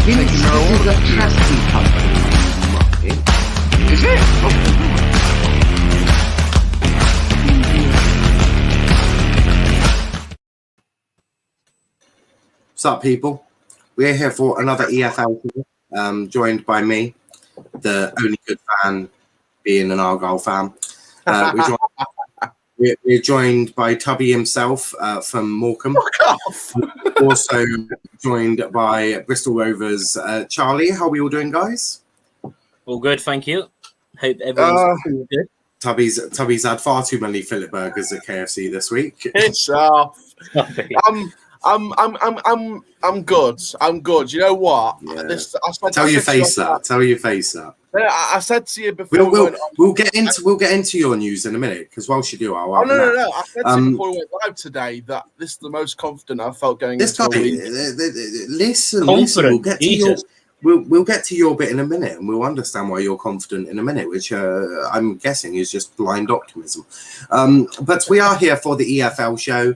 Vince is a trusty company. Is it? What's up, people? We're here for another EFL, joined by me, the only good fan being an Argyle fan. We're joined by Tubby himself from Morecambe. Also joined by Bristol Rovers, Charlie. How are we all doing, guys? All good, thank you. Hope everyone's good. Tubby's had far too many Philip burgers at KFC this week. It's I'm good. I'm good. You know what? Yeah. Tell your face that. I said to you before. We'll get into your news in a minute, because whilst you do, no. I said to you before we went live today that this is the most confident I've felt going into the league. Listen. We'll get to your bit in a minute, and we'll understand why you're confident in a minute, which I'm guessing is just blind optimism. But we are here for the EFL show.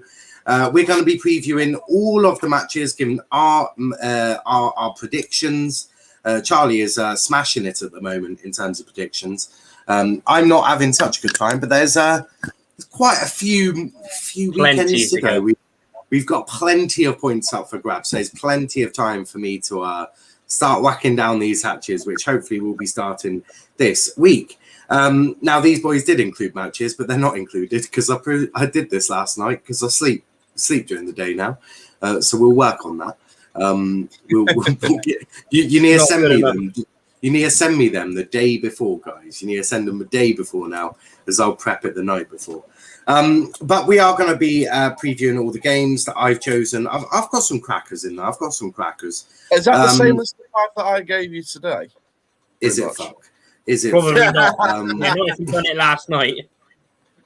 We're going to be previewing all of the matches, giving our predictions. Charlie is smashing it at the moment in terms of predictions. I'm not having such a good time, but there's quite a few weekends to go. We've got plenty of points up for grabs, so there's plenty of time for me to start whacking down these hatches, which hopefully will be starting this week. Now, these boys did include matches, but they're not included because I did this last night because I sleep during the day now, so we'll work on that. We'll get, you need to send me them. You need to send me them the day before, guys. You need to send them the day before now, as I'll prep it the night before. But we are going to be previewing all the games that I've chosen. I've got some crackers in there. Is that the same as the 5 that I gave you today? Is it fuck? Is it probably not? Not if you've done it last night.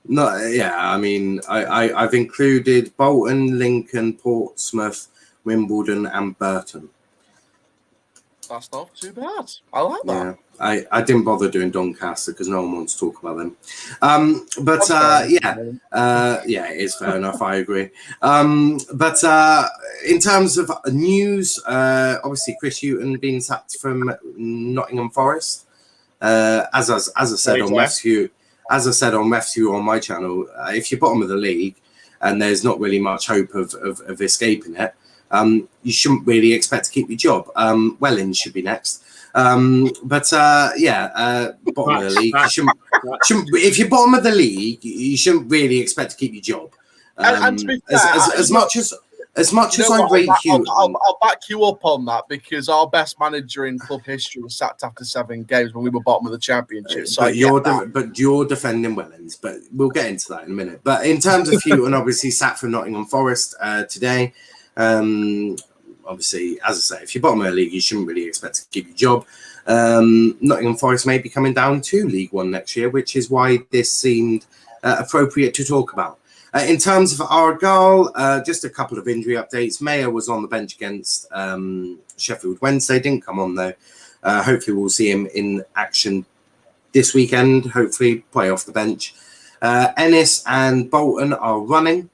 No, yeah. I mean, I've included Bolton, Lincoln, Portsmouth, Wimbledon, and Burton. That's not too bad. I like that. Yeah, I didn't bother doing Doncaster because no one wants to talk about them. But it is fair enough. I agree. But in terms of news, obviously Chris Hughton being sacked from Nottingham Forest. As I said on Rescue. As I said on Rescue on my channel, if you're bottom of the league and there's not really much hope of escaping it, you shouldn't really expect to keep your job. Wellens should be next. Bottom of the league, if you're bottom of the league, you shouldn't really expect to keep your job. And to be fair, as much as I rate you, I'll back you up on that, because our best manager in club history was sacked after 7 games when we were bottom of the championship. So but you're defending Wellens, but we'll get into that in a minute. But in terms of Hughton, obviously sacked from Nottingham Forest today. Obviously, as I say, if you're bottom of the league, you shouldn't really expect to keep your job. Nottingham Forest may be coming down to League One next year, which is why this seemed appropriate to talk about. In terms of Argyle, just a couple of injury updates. Mayer was on the bench against Sheffield Wednesday, didn't come on though. Hopefully we'll see him in action this weekend, hopefully play off the bench. Ennis and Bolton are running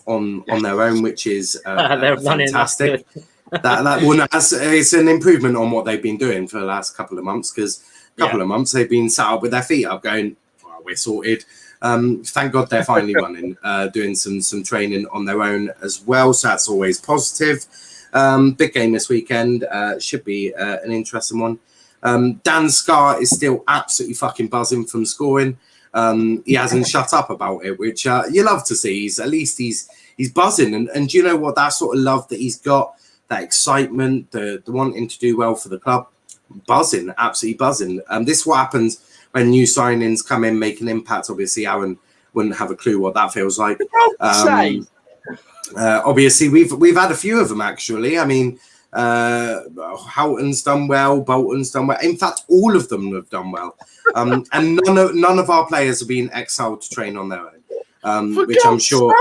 on their own, which is fantastic. It's an improvement on what they've been doing for the last couple of months, because a couple of months they've been sat up with their feet up going, well, we're sorted. Thank God they're finally running, doing some training on their own as well, so that's always positive. Big game this weekend, should be an interesting one. Dan Scarr is still absolutely fucking buzzing from scoring. He hasn't shut up about it, which you love to see. He's buzzing, and do you know what? That sort of love that he's got, that excitement, the wanting to do well for the club, buzzing, absolutely buzzing. This is what happens when new signings come in, make an impact. Obviously, Aaron wouldn't have a clue what that feels like. Obviously, we've had a few of them actually. I mean, Houghton's done well, Bolton's done well. In fact, all of them have done well. And none of our players have been exiled to train on their own. Which I'm sure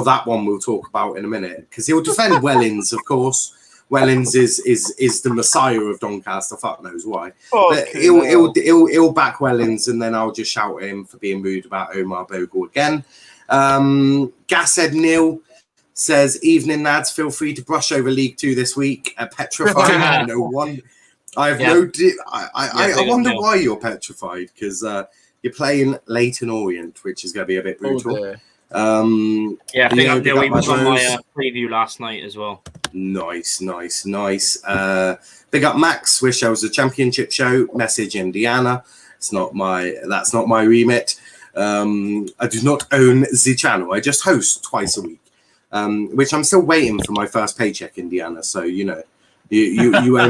that one we'll talk about in a minute, because he'll defend Wellens, of course. Wellens is the messiah of Doncaster. Fuck knows why. But he'll back Wellens, and then I'll just shout at him for being rude about Omar Bogle again. Gassed nil, says, evening lads, feel free to brush over League 2 this week. Petrified, no one. I have I wonder why you're petrified, because you're playing Leyton Orient, which is going to be a bit brutal. I think I'm doing. He was on my preview last night as well. Nice. Big up Max. Wish I was a championship show. Message Indiana. That's not my remit. I do not own the channel. I just host twice a week, which I'm still waiting for my first paycheck, Indiana. So you owe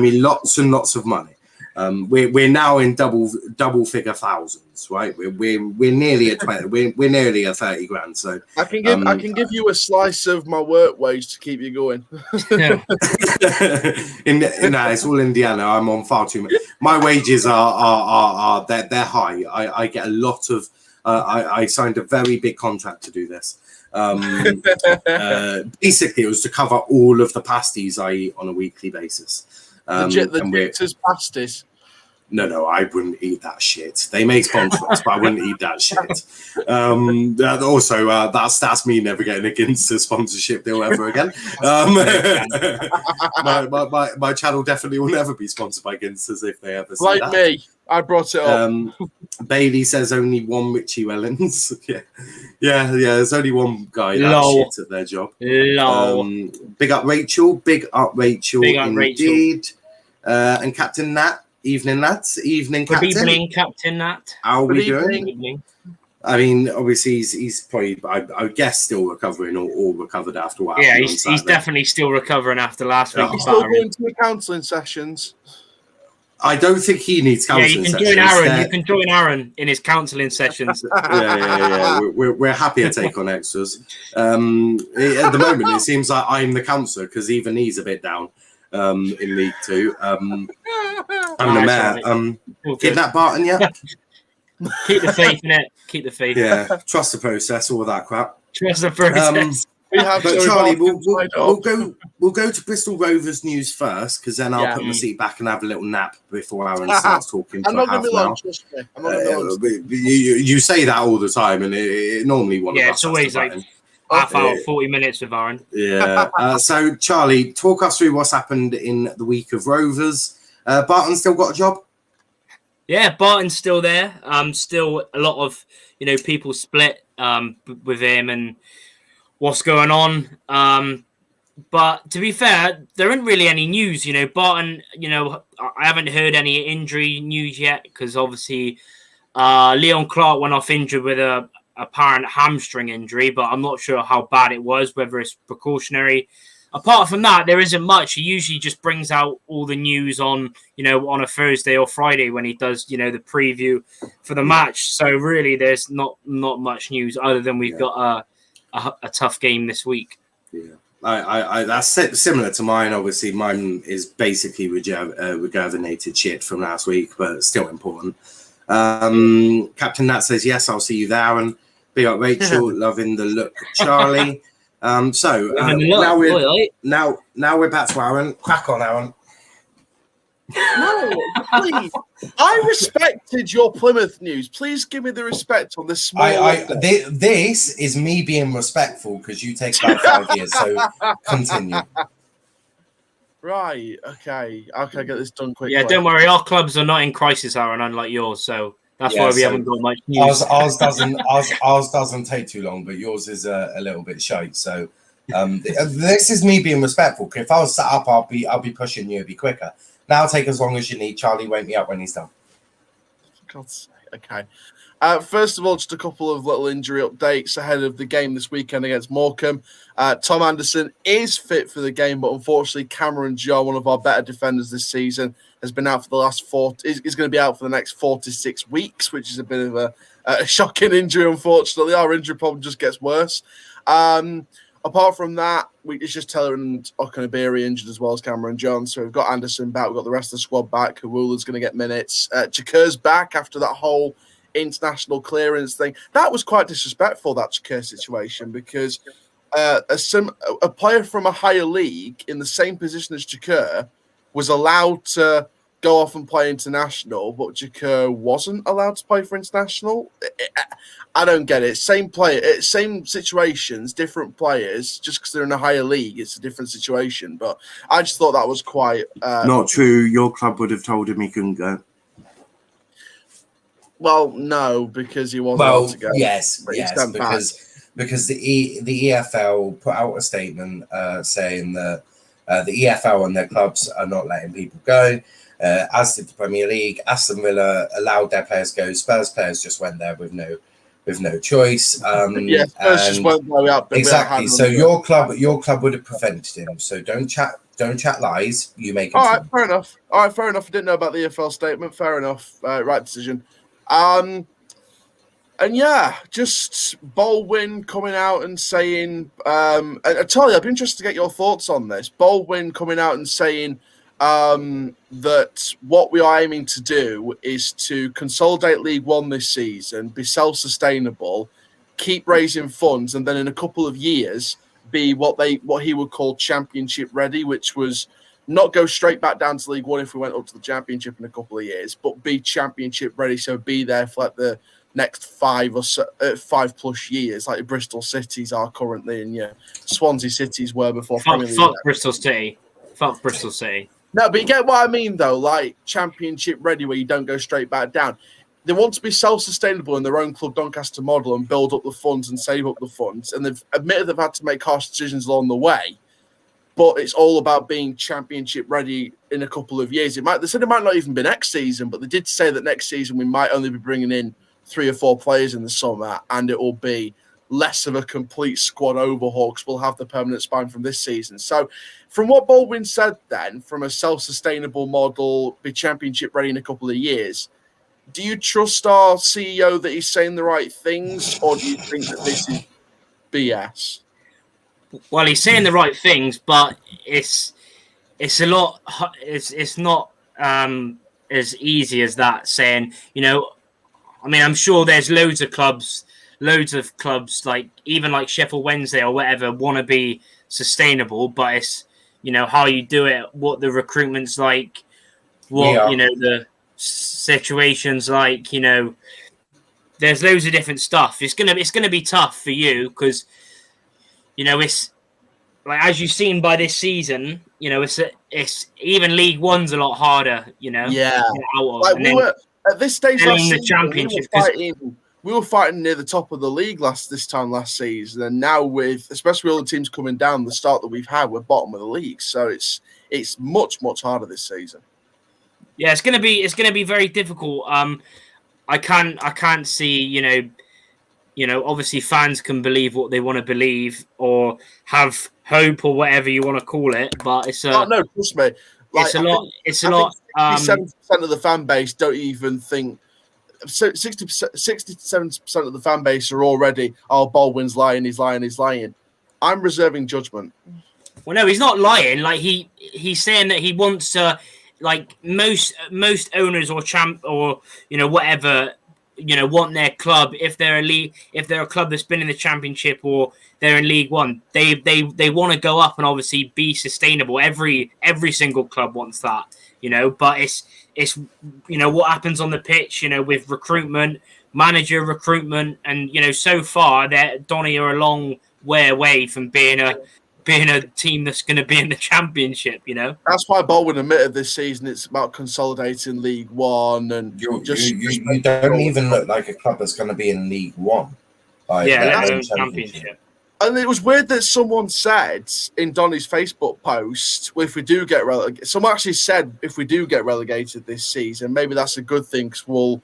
me lots and lots of money. We're now in double figure thousands, right? We're nearly at 20. We're nearly at 30 grand. So I can give you a slice of my work wage to keep you going. It's all Indiana. I'm on far too much. My wages are they're high. I get a lot of. I signed a very big contract to do this. Basically, it was to cover all of the pasties I eat on a weekly basis. The Dictator's pasties. No, I wouldn't eat that shit. They may sponsor us, but I wouldn't eat that shit. That's me never getting a Ginster sponsorship deal ever again. My channel definitely will never be sponsored by Ginsters if they ever say that. Me, I brought it up. Bailey says only one Richie Wellens. yeah. There's only one guy that's shit at their job. Big up Rachel. Big up Rachel indeed. And Captain Nat. Evening, lads. Evening, Captain. Good evening, Captain Nat. How are we doing? I mean, obviously, he's probably, I guess, still recovering or recovered after a while. Yeah, he's definitely still recovering after last week. He's still going to the counselling sessions. I don't think he needs counselling sessions. You can join Aaron in his counselling sessions. Yeah. We're happy to take on extras. At the moment, it seems like I'm the counsellor because even he's a bit down. In League 2. I'm the mayor. Kidnap Barton yet? Keep the faith in it. Keep the faith. Yeah, trust the process, all that crap. Trust the process. But Charlie, we'll go to Bristol Rovers news first, because then I'll put my seat back and have a little nap before Aaron starts talking for half an hour. You say that all the time, and it normally one of us. It's always like half hour, 40 minutes with Aaron. Yeah. So, Charlie, talk us through what's happened in the week of Rovers. Barton still got a job? Yeah, Barton's still there. Still a lot of people split with him and what's going on. But to be fair, there isn't really any news. Barton. I haven't heard any injury news yet because obviously Leon Clark went off injured with a apparent hamstring injury, but I'm not sure how bad it was, whether it's precautionary. Apart from that, there isn't much. He usually just brings out all the news on a Thursday or Friday when he does, the preview for the match. So really, there's not much news other than we've got a tough game this week. Yeah, I that's similar to mine. Obviously, mine is basically regurgitated shit from last week, but still important. Captain Nat says, yes, I'll see you there. And big up Rachel, loving the look, Charlie. Now we're back to Aaron. Crack on, Aaron. No, please. I respected your Plymouth news. Please give me the respect on this small. This is me being respectful because you take about 5 years. So continue. Right. Okay. Get this done quickly. Yeah. Don't worry. Our clubs are not in crisis, Aaron, unlike yours. So that's why we haven't got much news. Ours doesn't take too long, but yours is a little bit shite. So this is me being respectful. If I was set up, I'll be pushing you. It'd be quicker. Now take as long as you need. Charlie, wake me up when he's done. God's sake. Okay. First of all, just a couple of little injury updates ahead of the game this weekend against Morecambe. Tom Anderson is fit for the game, but unfortunately, Cameron Joe, one of our better defenders this season, has been out for the last is going to be out for the next 4 to 6 weeks, which is a bit of a shocking injury, unfortunately. Our injury problem just gets worse. Apart from that, it's just Taylor and Okanabiri injured as well as Cameron Jones. So we've got Anderson back, we've got the rest of the squad back. Kawula's going to get minutes. Chakur's back after that whole international clearance thing. That was quite disrespectful, that Chakur situation, because a player from a higher league in the same position as Chakur was allowed to go off and play international, but Jakir wasn't allowed to play for international. I don't get it. Same player, same situations, different players. Just because they're in a higher league, it's a different situation. But I just thought that was quite not true. Your club would have told him he couldn't go. Well, no, because he wasn't allowed to go. Yes, because the EFL put out a statement saying that the EFL and their clubs are not letting people go. As did the Premier League. Aston Villa allowed their players go. Spurs players just went there with no choice. Spurs just went there exactly. So your club would have prevented him. So don't chat lies. You make it. All right, fair enough. I didn't know about the EFL statement. Fair enough. Right decision. And yeah, just Baldwin coming out and saying, I tell you, I'd be interested to get your thoughts on this. Baldwin coming out and saying that what we are aiming to do is to consolidate League One this season, be self-sustainable, keep raising funds, and then in a couple of years be what he would call championship ready, which was not go straight back down to League One if we went up to the championship in a couple of years, but be championship ready, so be there for like the next 5+ years, like Bristol Cities are currently, and Swansea Cities were before. Fuck Bristol City. Fuck Bristol City. No, but you get what I mean, though. Like championship ready, where you don't go straight back down. They want to be self-sustainable in their own club Doncaster model and build up the funds and save up the funds. And they've admitted they've had to make harsh decisions along the way. But it's all about being championship ready in a couple of years. They said it might not even be next season, but they did say that next season we might only be bringing in 3 or 4 players in the summer, and it will be less of a complete squad overhaul because we'll have the permanent spine from this season. So from what Baldwin said then, from a self-sustainable model, be championship ready in a couple of years, do you trust our CEO that he's saying the right things, or do you think that this is BS? Well, he's saying the right things, but it's a lot. It's not as easy as that. Saying, I mean, I'm sure there's loads of clubs like even like Sheffield Wednesday or whatever want to be sustainable, but it's how you do it, what the recruitment's like, what the situations like. There's loads of different stuff. It's gonna be tough for you because. It's like as you've seen by this season, it's even League One's a lot harder, Yeah. Like we were at this stage last season, the championship. We were fighting near the top of the league this time last season, and now with especially all the teams coming down, the start that we've had, we're bottom of the league. So it's much harder this season. Yeah, it's gonna be very difficult. I can't see obviously fans can believe what they want to believe or have hope or whatever you want to call it, but it's no, trust me. It's a lot. 70% of the fan base don't even think. 67% of the fan base are already, Baldwin's lying. He's lying. I'm reserving judgment. Well, no, he's not lying. Like he's saying that he wants to, like most owners or whatever. Want their club if they're a club that's been in the championship or they're in League One, they want to go up and obviously be sustainable. Every single club wants that, but it's what happens on the pitch, with recruitment, manager recruitment, and so far Donny are a long way away from being a team that's going to be in the championship. That's why Baldwin admitted this season it's about consolidating League One, and you don't even look like a club that's going to be in League One. Championship. And it was weird that someone said in Donny's Facebook post, if we do get relegated, someone actually said if we do get relegated this season, maybe that's a good thing because we'll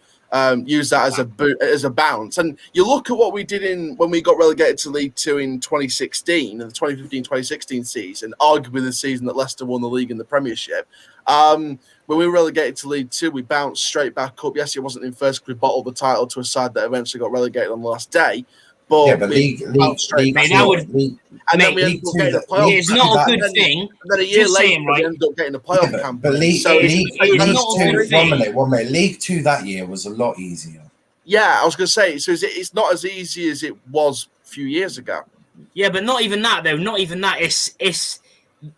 use that as a bounce. And you look at what we did when we got relegated to League Two in 2016, in the 2015-2016 season, arguably the season that Leicester won the league in the Premiership. When we were relegated to League Two, we bounced straight back up. Yes, it wasn't in first because we bottled the title to a side that eventually got relegated on the last day. But League Two, it's not a good thing. And then a year later, we ended up getting a playoff campaign. But League Two, 1 minute. League Two that year was a lot easier. Yeah, I was going to say, so it's not as easy as it was a few years ago. Yeah, but not even that though. Not even that. It's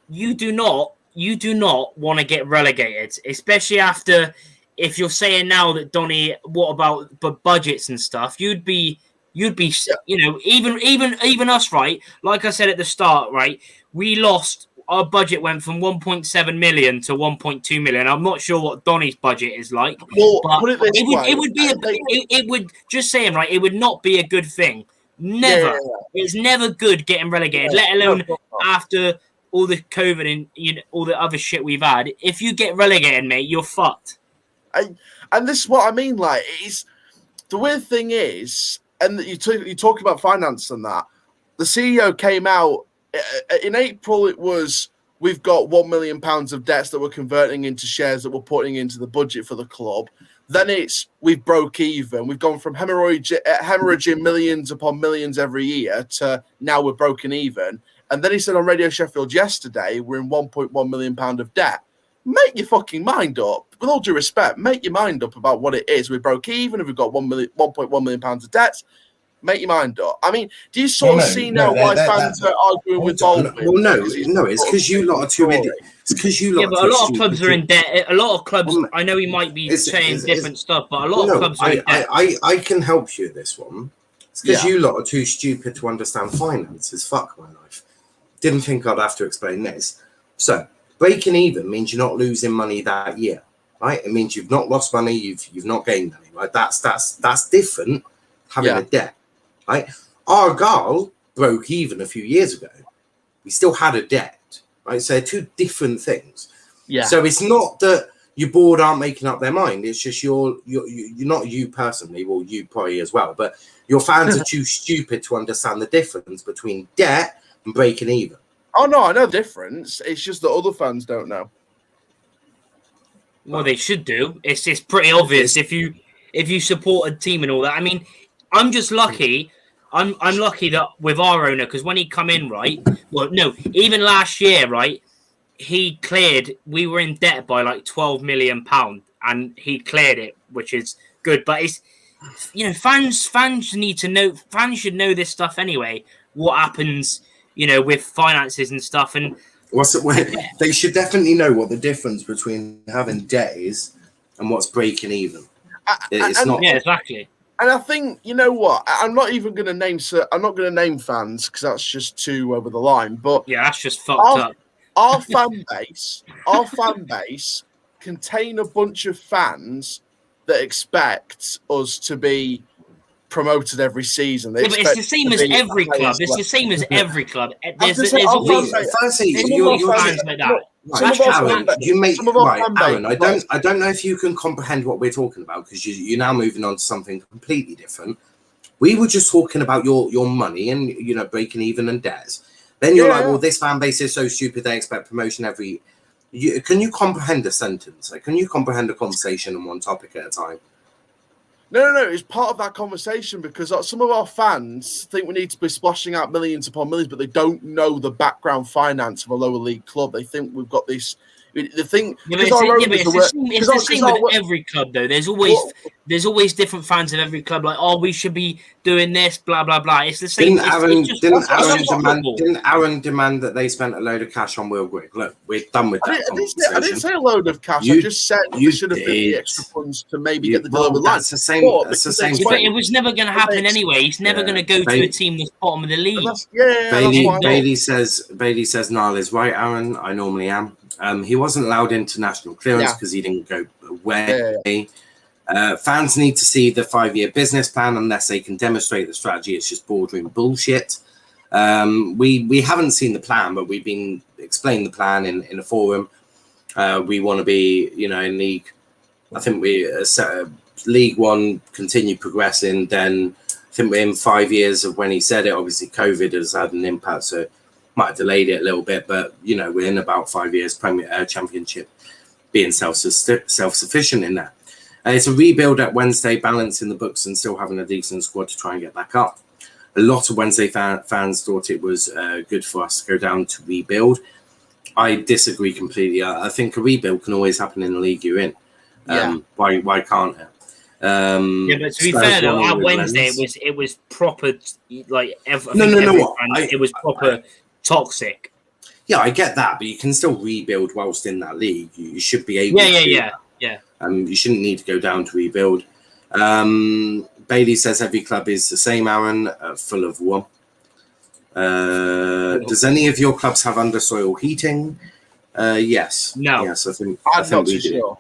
you do not you do not want to get relegated, especially after. If you're saying now that Donny, what about budgets and stuff? You'd be, you know, even us, right? Like I said at the start, right? We lost. Our budget went from 1.7 million to 1.2 million. I'm not sure what Donny's budget is like, Well, but put it this way. it would be it would just saying, right? It would not be a good thing. Never. It's never good getting relegated, let alone after all the COVID and all the other shit we've had. If you get relegated, mate, you're fucked. And this is what I mean. Like, it's the weird thing is, and you talk about finance and that. The CEO came out in April. It was we've got £1 million of debts that we're converting into shares that we're putting into the budget for the club. Then it's we've broke even. We've gone from hemorrhaging millions upon millions every year to now we're broken even. And then he said on Radio Sheffield yesterday we're in £1.1 million of debt. Make your fucking mind up. With all due respect, make your mind up about what it is. We broke even. If we've got £1.1 million of debts, make your mind up. I mean, do you sort of see now why fans are arguing with Baldwin? Well, no, it's because you lot are too idiots. It's because you lot. Yeah, but a lot of clubs are in debt. A lot of clubs. I know he might be saying different stuff, but a lot of clubs are in debt. I can help you with this one. It's because you lot are too stupid to understand finances. Fuck my life. Didn't think I'd have to explain this. So breaking even means you're not losing money that year, right? It means you've not lost money, you've not gained money, right? That's different. Having a debt, right? Argyle broke even a few years ago. We still had a debt, right? So they're two different things. Yeah. So it's not that your board aren't making up their mind. It's just you're not you personally, well, you probably as well, but your fans are too stupid to understand the difference between debt and breaking even. Oh no, I know the difference. It's just that other fans don't know. Well, they should do. It's pretty obvious if you support a team and all that. I mean, I'm just lucky. I'm lucky that with our owner, because when he come in, right? Well, no, even last year, right? He cleared. We were in debt by like £12 million, and he cleared it, which is good. But it's fans need to know. Fans should know this stuff anyway. What happens, with finances and stuff, and they should definitely know what the difference between having debt is and what's breaking even. It's not. Yeah, exactly. And I think, you know what? I'm not even going to name. I'm not going to name fans because that's just too over the line. But yeah, that's just fucked up. Our fan base contain a bunch of fans that expect us to be promoted every season. Yeah, but it's the same as every club. It's the same as every club. There's always fans like that. Aaron, I don't know if you can comprehend what we're talking about because you're now moving on to something completely different. We were just talking about your money and breaking even and debts. Then you're like, well, this fan base is so stupid they expect promotion every. Can you comprehend a sentence? Like, can you comprehend a conversation on one topic at a time? No. It's part of that conversation because some of our fans think we need to be splashing out millions upon millions, but they don't know the background finance of a lower league club. They think we've got this. They think it's the same with every club, though. There's always different fans of every club. Like, we should be doing this, blah blah blah. It's the same. Didn't Aaron demand that they spent a load of cash on Will Grigg? Look, we're done with that. I didn't say a load of cash. I just said you should have been the extra funds to maybe get the deal over the line. That's the same. That's the same. But it was never going to happen anyway. He's never going to go to a team that's bottom of the league. Bailey says Niall is right, Aaron. I normally am. He wasn't allowed international clearance because he didn't go away. Fans need to see the 5-year business plan unless they can demonstrate the strategy. It's just boardroom bullshit. We haven't seen the plan, but we've been explained the plan in a forum. We want to be, in league. I think we League One continue progressing. Then I think we're in 5 years of when he said it. Obviously, COVID has had an impact, so might have delayed it a little bit, but we're in about 5 years. Premier Championship being self-sufficient in that. It's a rebuild at Wednesday, balancing the books and still having a decent squad to try and get back up. A lot of Wednesday fans thought it was good for us to go down to rebuild. I disagree completely. I think a rebuild can always happen in the league you're in. Why can't it? But to be fair though, at Wednesday it was proper like it was proper toxic. Yeah, I get that, but you can still rebuild whilst in that league. You should be able to. Yeah. You shouldn't need to go down to rebuild. Bailey says every club is the same, Aaron, full of one. Does any of your clubs have undersoil heating? Yes. No. Yes, I think Sure. we do.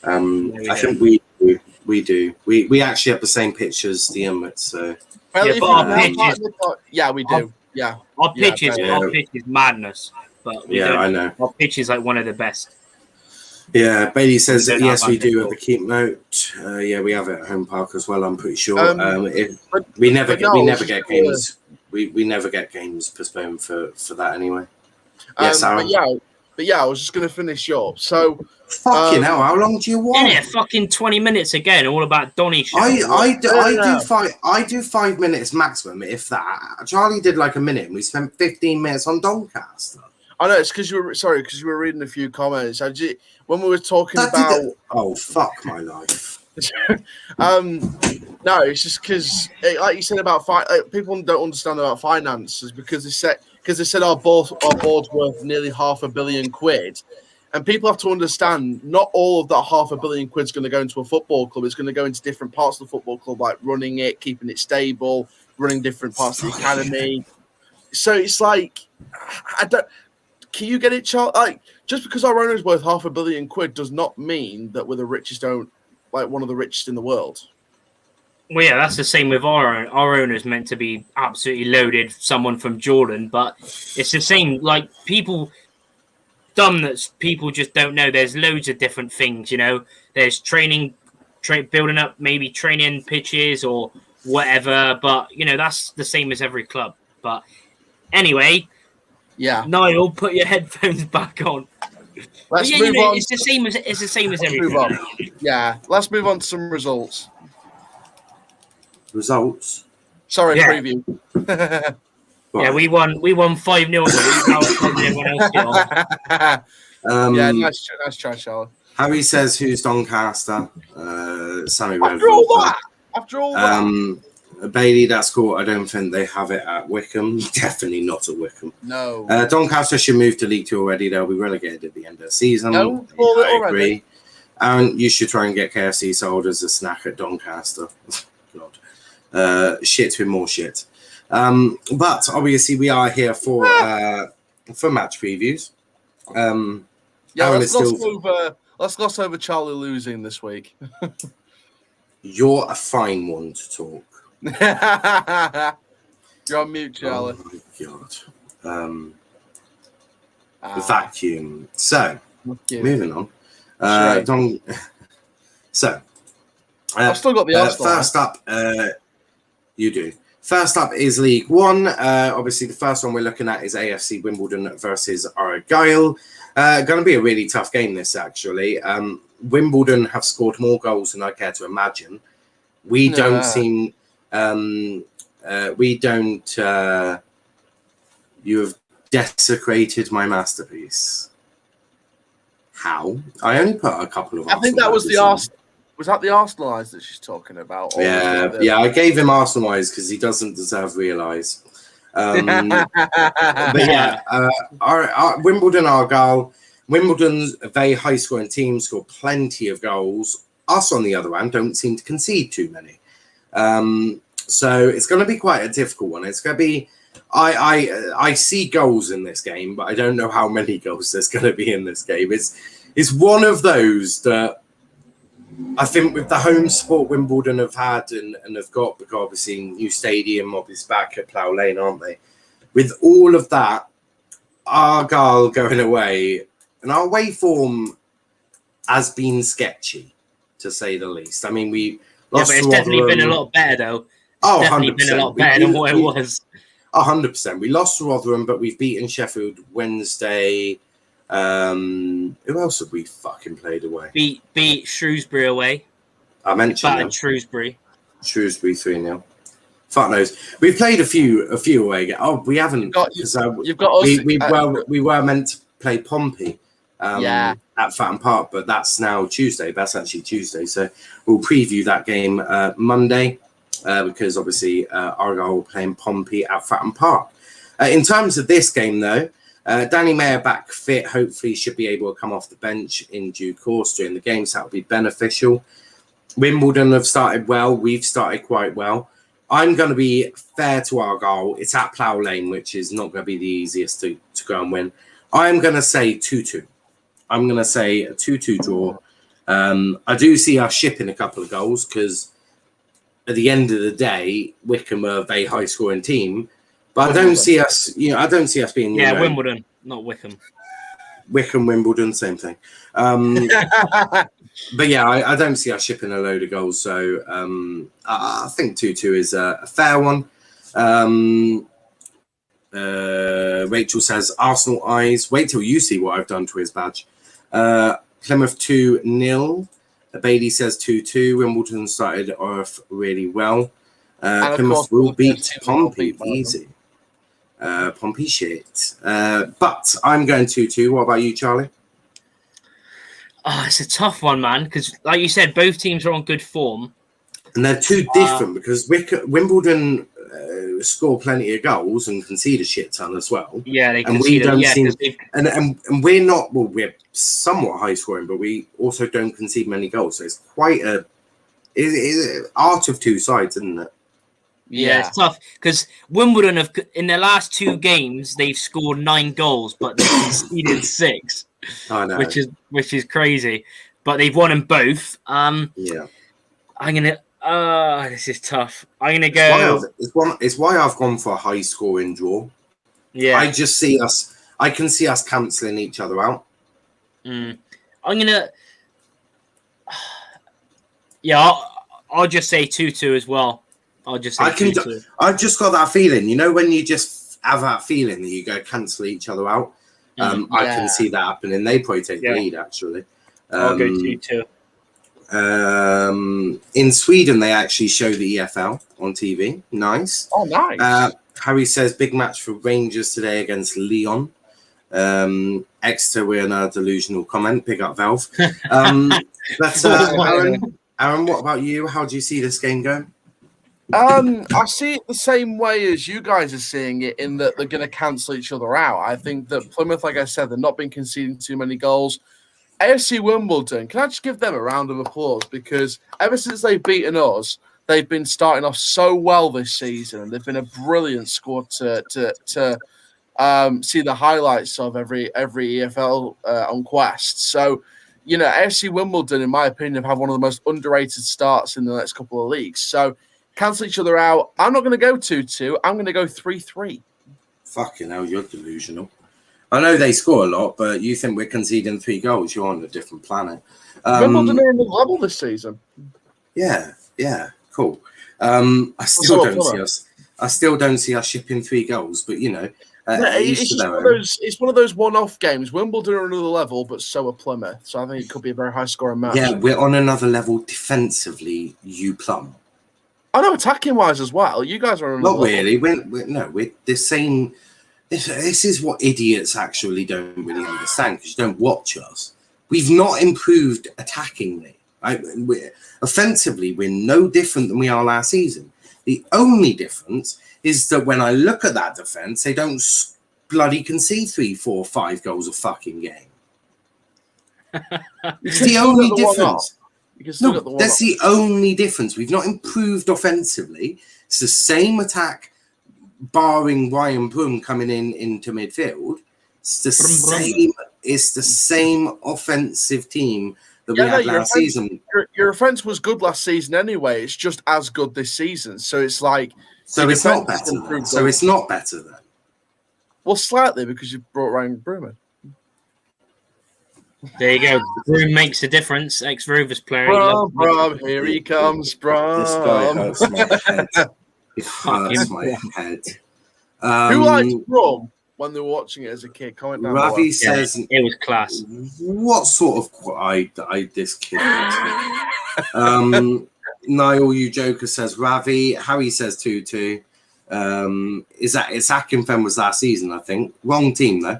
I think we do. We do. We actually have the same pictures, the Emirates. So Yeah, but our pitches. Yeah, we do. Yeah. Our pitch is madness. But I know. Our pitch is like one of the best. Yeah, Bailey says We don't yes, have we do have undersoil. a keep note. Yeah, we have it at Home Park as well. I'm pretty sure. But we never no, get games. We never get games postponed for that anyway. Yes, Aaron. But yeah, I was just going to finish up. So, fucking hell, how long do you want? Yeah, fucking 20 minutes again, all about Donny shit. I do 5 minutes maximum, if that. Charlie did like a minute, and we spent 15 minutes on Doncaster. I know it's because you were reading a few comments. When we were talking about, oh fuck my life. No, it's just because, like you said about people don't understand about finances because they said our board's worth nearly £500 million, and people have to understand not all of that £500 million is going to go into a football club. It's going to go into different parts of the football club, like running it, keeping it stable, running different parts of the academy. So it's like, can you get it, Charles? Like, just because our owner's worth £500 million does not mean that we're the richest, one of the richest in the world. Well, yeah, that's the same with our owner's meant to be absolutely loaded, someone from Jordan, but it's the same. Like, people just don't know. There's loads of different things, There's training, building up, maybe training pitches or whatever, but, that's the same as every club. But anyway, yeah, Niall, put your headphones back on. Let's move on. It's the same as everything. Yeah, let's move on to some results. Results? Sorry, Yeah. preview. Yeah, we won 5-0. Yeah, nice try, Charlie. Harry says who's Doncaster? Sammy Red. After all that. Bailey, that's cool. I don't think they have it at Wickham. Definitely not at Wickham. No. Doncaster should move to League Two already. They'll be relegated at the end of the season. No, I agree. And you should try and get KFC sold as a snack at Doncaster. God. Shit with more shit. But obviously we are here for match previews. Let's gloss over Charlie losing this week. You're a fine one to talk. You're on mute, Charlie. Oh my God. Vacuum. So, moving on. I've still got the Arsenal. First up, you do. First up is League One. Obviously, the first one we're looking at is AFC Wimbledon versus Argyle. Going to be a really tough game, this, actually. Wimbledon have scored more goals than I care to imagine. We don't seem... you have desecrated my masterpiece. How? I only put a couple of... I think that was the Arsenal. Was that the Arsenal eyes that she's talking about? Yeah, I gave him Arsenal eyes because he doesn't deserve real eyes. But yeah, our Wimbledon, Argyle. Wimbledon's a very high-scoring team, score plenty of goals. Us, on the other hand, don't seem to concede too many. So it's going to be quite a difficult one. It's going to be... I see goals in this game, but I don't know how many goals there's going to be in this game. It's one of those that I think with the home support Wimbledon have had and have got, because obviously new stadium, obviously back at Plough Lane, aren't they? With all of that, Argyle going away, and our away form has been sketchy, to say the least. I mean, we lost but it's definitely been a lot better, though. Oh, definitely 100%. Been a lot better than what it was. 100%. We lost to Rotherham, but we've beaten Sheffield Wednesday. Who else have we fucking played away? Beat Shrewsbury away. I mentioned them. Shrewsbury 3-0. Fuck knows. We've played a few away. Oh, we haven't. You've got us. We were meant to play Pompey at Fatton Park, but that's now Tuesday. That's actually Tuesday. So we'll preview that game Monday because obviously Argyle will play in Pompey at Fatton Park. In terms of this game, though, Danny Mayer back fit, hopefully should be able to come off the bench in due course during the games. That will be beneficial. Wimbledon have started well. We've started quite well. I'm going to be fair to Argyle. It's at Plough Lane, which is not going to be the easiest to go and win. I'm going to say 2-2. I'm going to say a 2-2 draw. I do see us shipping a couple of goals because at the end of the day, Wickham are a very high-scoring team. But I don't see us, I don't see us being... Wimbledon, not Wickham. Wickham, Wimbledon, same thing. But yeah, I don't see us shipping a load of goals. So I think 2-2 is a fair one. Rachel says, Arsenal eyes. Wait till you see what I've done to his badge. Plymouth 2-0. Bailey says 2-2. Wimbledon started off really well. Plymouth will beat Pompey easy. Pompey shit. But I'm going 2-2. What about you, Charlie? Oh, it's a tough one, man, because like you said, both teams are on good form. And they're too different because Wimbledon score plenty of goals and concede a shit ton as well. Yeah, they and we don't seem, they've... and we're not, well, we're somewhat high scoring, but we also don't concede many goals. So it's quite it's art of two sides, isn't it? Yeah, it's tough because Wimbledon have, in their last 2 games, they've scored 9 goals, but they've conceded 6. I know. Which is crazy, but they've won them both. Yeah, I'm gonna. This is tough. I'm gonna go. It's why I've gone for a high scoring draw. Yeah, I just see us. I can see us cancelling each other out. I'm gonna. Yeah, I'll just say 2-2 as well. I'll just say 2-2. I've just got that feeling. You know when you just have that feeling that you go cancel each other out. I can see that happening. They probably take the lead, actually. I'll go 2-2. In Sweden, they actually show the EFL on TV. Nice. Oh, nice. Harry says, big match for Rangers today against Lyon. Exeter, we're in a delusional comment. Big up, Valve. But Aaron, what about you? How do you see this game going? I see it the same way as you guys are seeing it, in that they're going to cancel each other out. I think that Plymouth, like I said, they've not been conceding too many goals. AFC Wimbledon, can I just give them a round of applause? Because ever since they've beaten us, they've been starting off so well this season. They've been a brilliant squad to see the highlights of every EFL on Quest. So, AFC Wimbledon, in my opinion, have had one of the most underrated starts in the next couple of leagues. So, cancel each other out. I'm not going to go 2-2. I'm going to go 3-3. Fucking hell, you're delusional. I know they score a lot, but you think we're conceding 3 goals. You're on a different planet. Wimbledon are on the level this season. Yeah, cool. I still don't see us shipping 3 goals, but it's one of those one-off games. Wimbledon are on another level, but so are Plymouth. So I think it could be a very high-scoring match. Yeah, we're on another level defensively. You plum. I know, attacking-wise as well. You guys are on another level. Not really. We're the same. This is what idiots actually don't really understand, because you don't watch us. We've not improved attackingly. Offensively, we're no different than we are last season. The only difference is that when I look at that defence, they don't bloody concede 3, 4, 5 goals a fucking game. It's the only difference. That's the only difference. We've not improved offensively. It's the same attack, barring Ryan Broom coming into midfield. It's the same. It's the same offensive team that we had last season. Your offense was good last season anyway. It's just as good this season. So it's like. So it's not better. It's not better then. Well, slightly, because you brought Ryan Broom in. There you go. Broom makes a difference. Ex-Rovers player. Brom, here he comes, Brom. This guy hurts my head. It hurts my head. Who liked Brom when they were watching it as a kid? Comment down below. Ravi says it was class. What sort of this kid? Niall, you joker, says Ravi. Harry says 2-2. It's Akinfen was last season, I think. Wrong team though.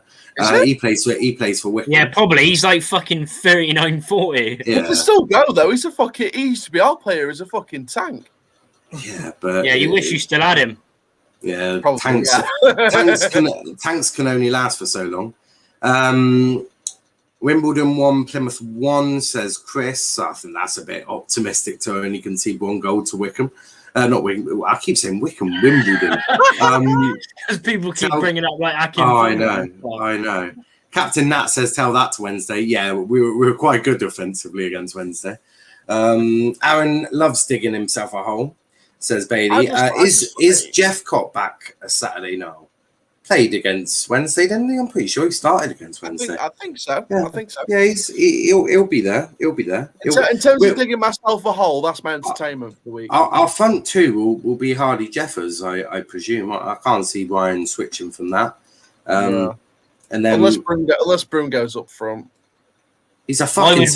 He plays for Wickham. Yeah, probably. He's like fucking 39, 40. Yeah. He can still go though. He used to be our player as a fucking tank. Yeah, but you wish you still had him. Yeah, Probably, tanks can only last for so long. Wimbledon 1, Plymouth 1, says Chris. I think that's a bit optimistic to only concede 1 goal to Wickham. Not Wickham. I keep saying Wickham, Wimbledon. Because people keep bringing up like Akin. Oh, I know. Captain Nat says, tell that to Wednesday. Yeah, we were quite good defensively against Wednesday. Aaron loves digging himself a hole, says Bailey. Is Jeff Cott back a Saturday now? Played against Wednesday, didn't he? I'm pretty sure he started against Wednesday. I think so. Yeah. I think so. Yeah, he'll be there. He'll be there. In terms of digging myself a hole, that's my entertainment for the week. Our front two will be Hardy Jeffers, I presume. I can't see Ryan switching from that. And then unless Broom goes up front. He's a fucking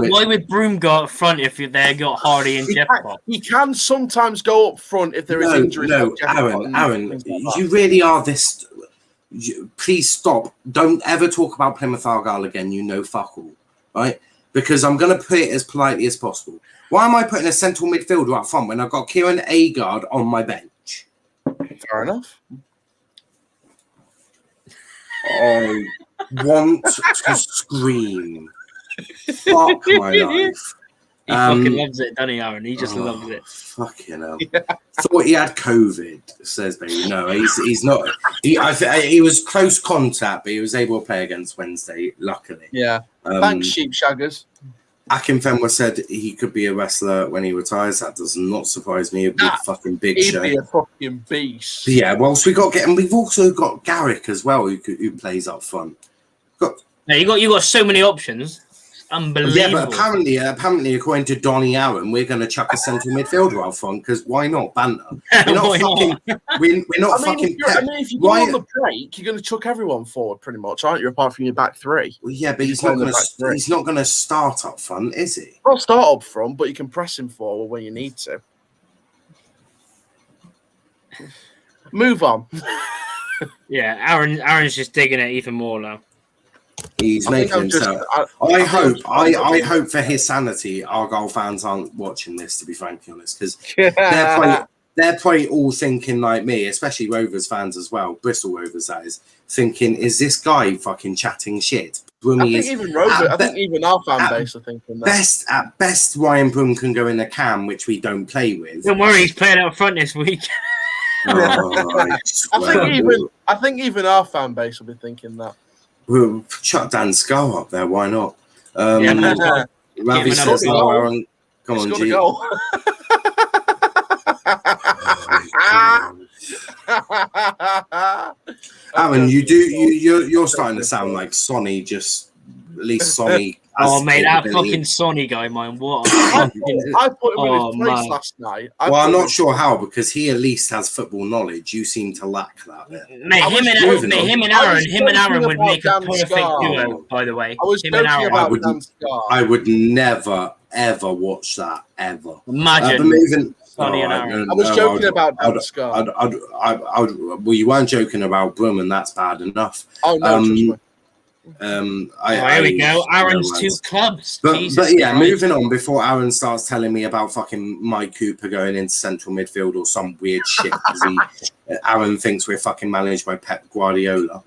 why would Broom go up front if they got Hardy and Jeff? He can sometimes go up front if there is injuries. No, Aaron, you really are this. Please stop. Don't ever talk about Plymouth Argyle again. You know fuck all, right? Because I'm going to put it as politely as possible. Why am I putting a central midfielder up front when I've got Kieran Agard on my bench? Fair enough. I want to scream. Fuck my life. He fucking loves it, doesn't he, Aaron? He just loves it. Fucking hell. Yeah. Thought he had COVID, says Bailey. No, he's not. He was close contact, but he was able to play against Wednesday, luckily. Yeah. Thanks, Sheep Shaggers. Akin Fenwa said he could be a wrestler when he retires. That does not surprise me. He'd be a fucking big show. He'd be a fucking beast. Yeah, well, so we've also got Garrick as well, who plays up front. You got so many options. Unbelievable. Yeah, but apparently, according to Donny Aaron, we're going to chuck a central midfielder out front because why not? Banter. We're not fucking. We're not fucking. If you go on the break, you're going to chuck everyone forward, pretty much, aren't you? Apart from your back three. Well, yeah, but he's not going to start up front, is he? Not start up front, but you can press him forward when you need to. Move on. Yeah, Aaron's just digging it even more now. He's making himself. I hope for his sanity, Argyle fans aren't watching this. To be frankly honest, because they're probably all thinking like me, especially Rovers fans as well. Bristol Rovers, that is, thinking, is this guy fucking chatting shit? I think even our fan base are thinking that. At best, Ryan Broom can go in the cam, which we don't play with. Don't worry, he's playing out front this week. I think even our fan base will be thinking that. We'll chuck Dan Scar up there. Why not? Ravi says, "No, Aaron, come on, G." Aaron, you're starting to sound like Sonny. Just at least Sonny. Oh, mate, that fucking Sonny guy, man. What? I put him in his place last night. I'm not sure how, because he at least has football knowledge. You seem to lack that bit. Mate, him and Aaron would make a perfect duo, by the way. I would never, ever watch that, ever. Imagine. Sonny and Aaron. I was joking about Dan Scar. Well, you weren't joking about Brum, and that's bad enough. Oh, no, here we go. Aaron's two clubs. But yeah, moving on before Aaron starts telling me about fucking Mike Cooper going into central midfield or some weird shit because Aaron thinks we're fucking managed by Pep Guardiola.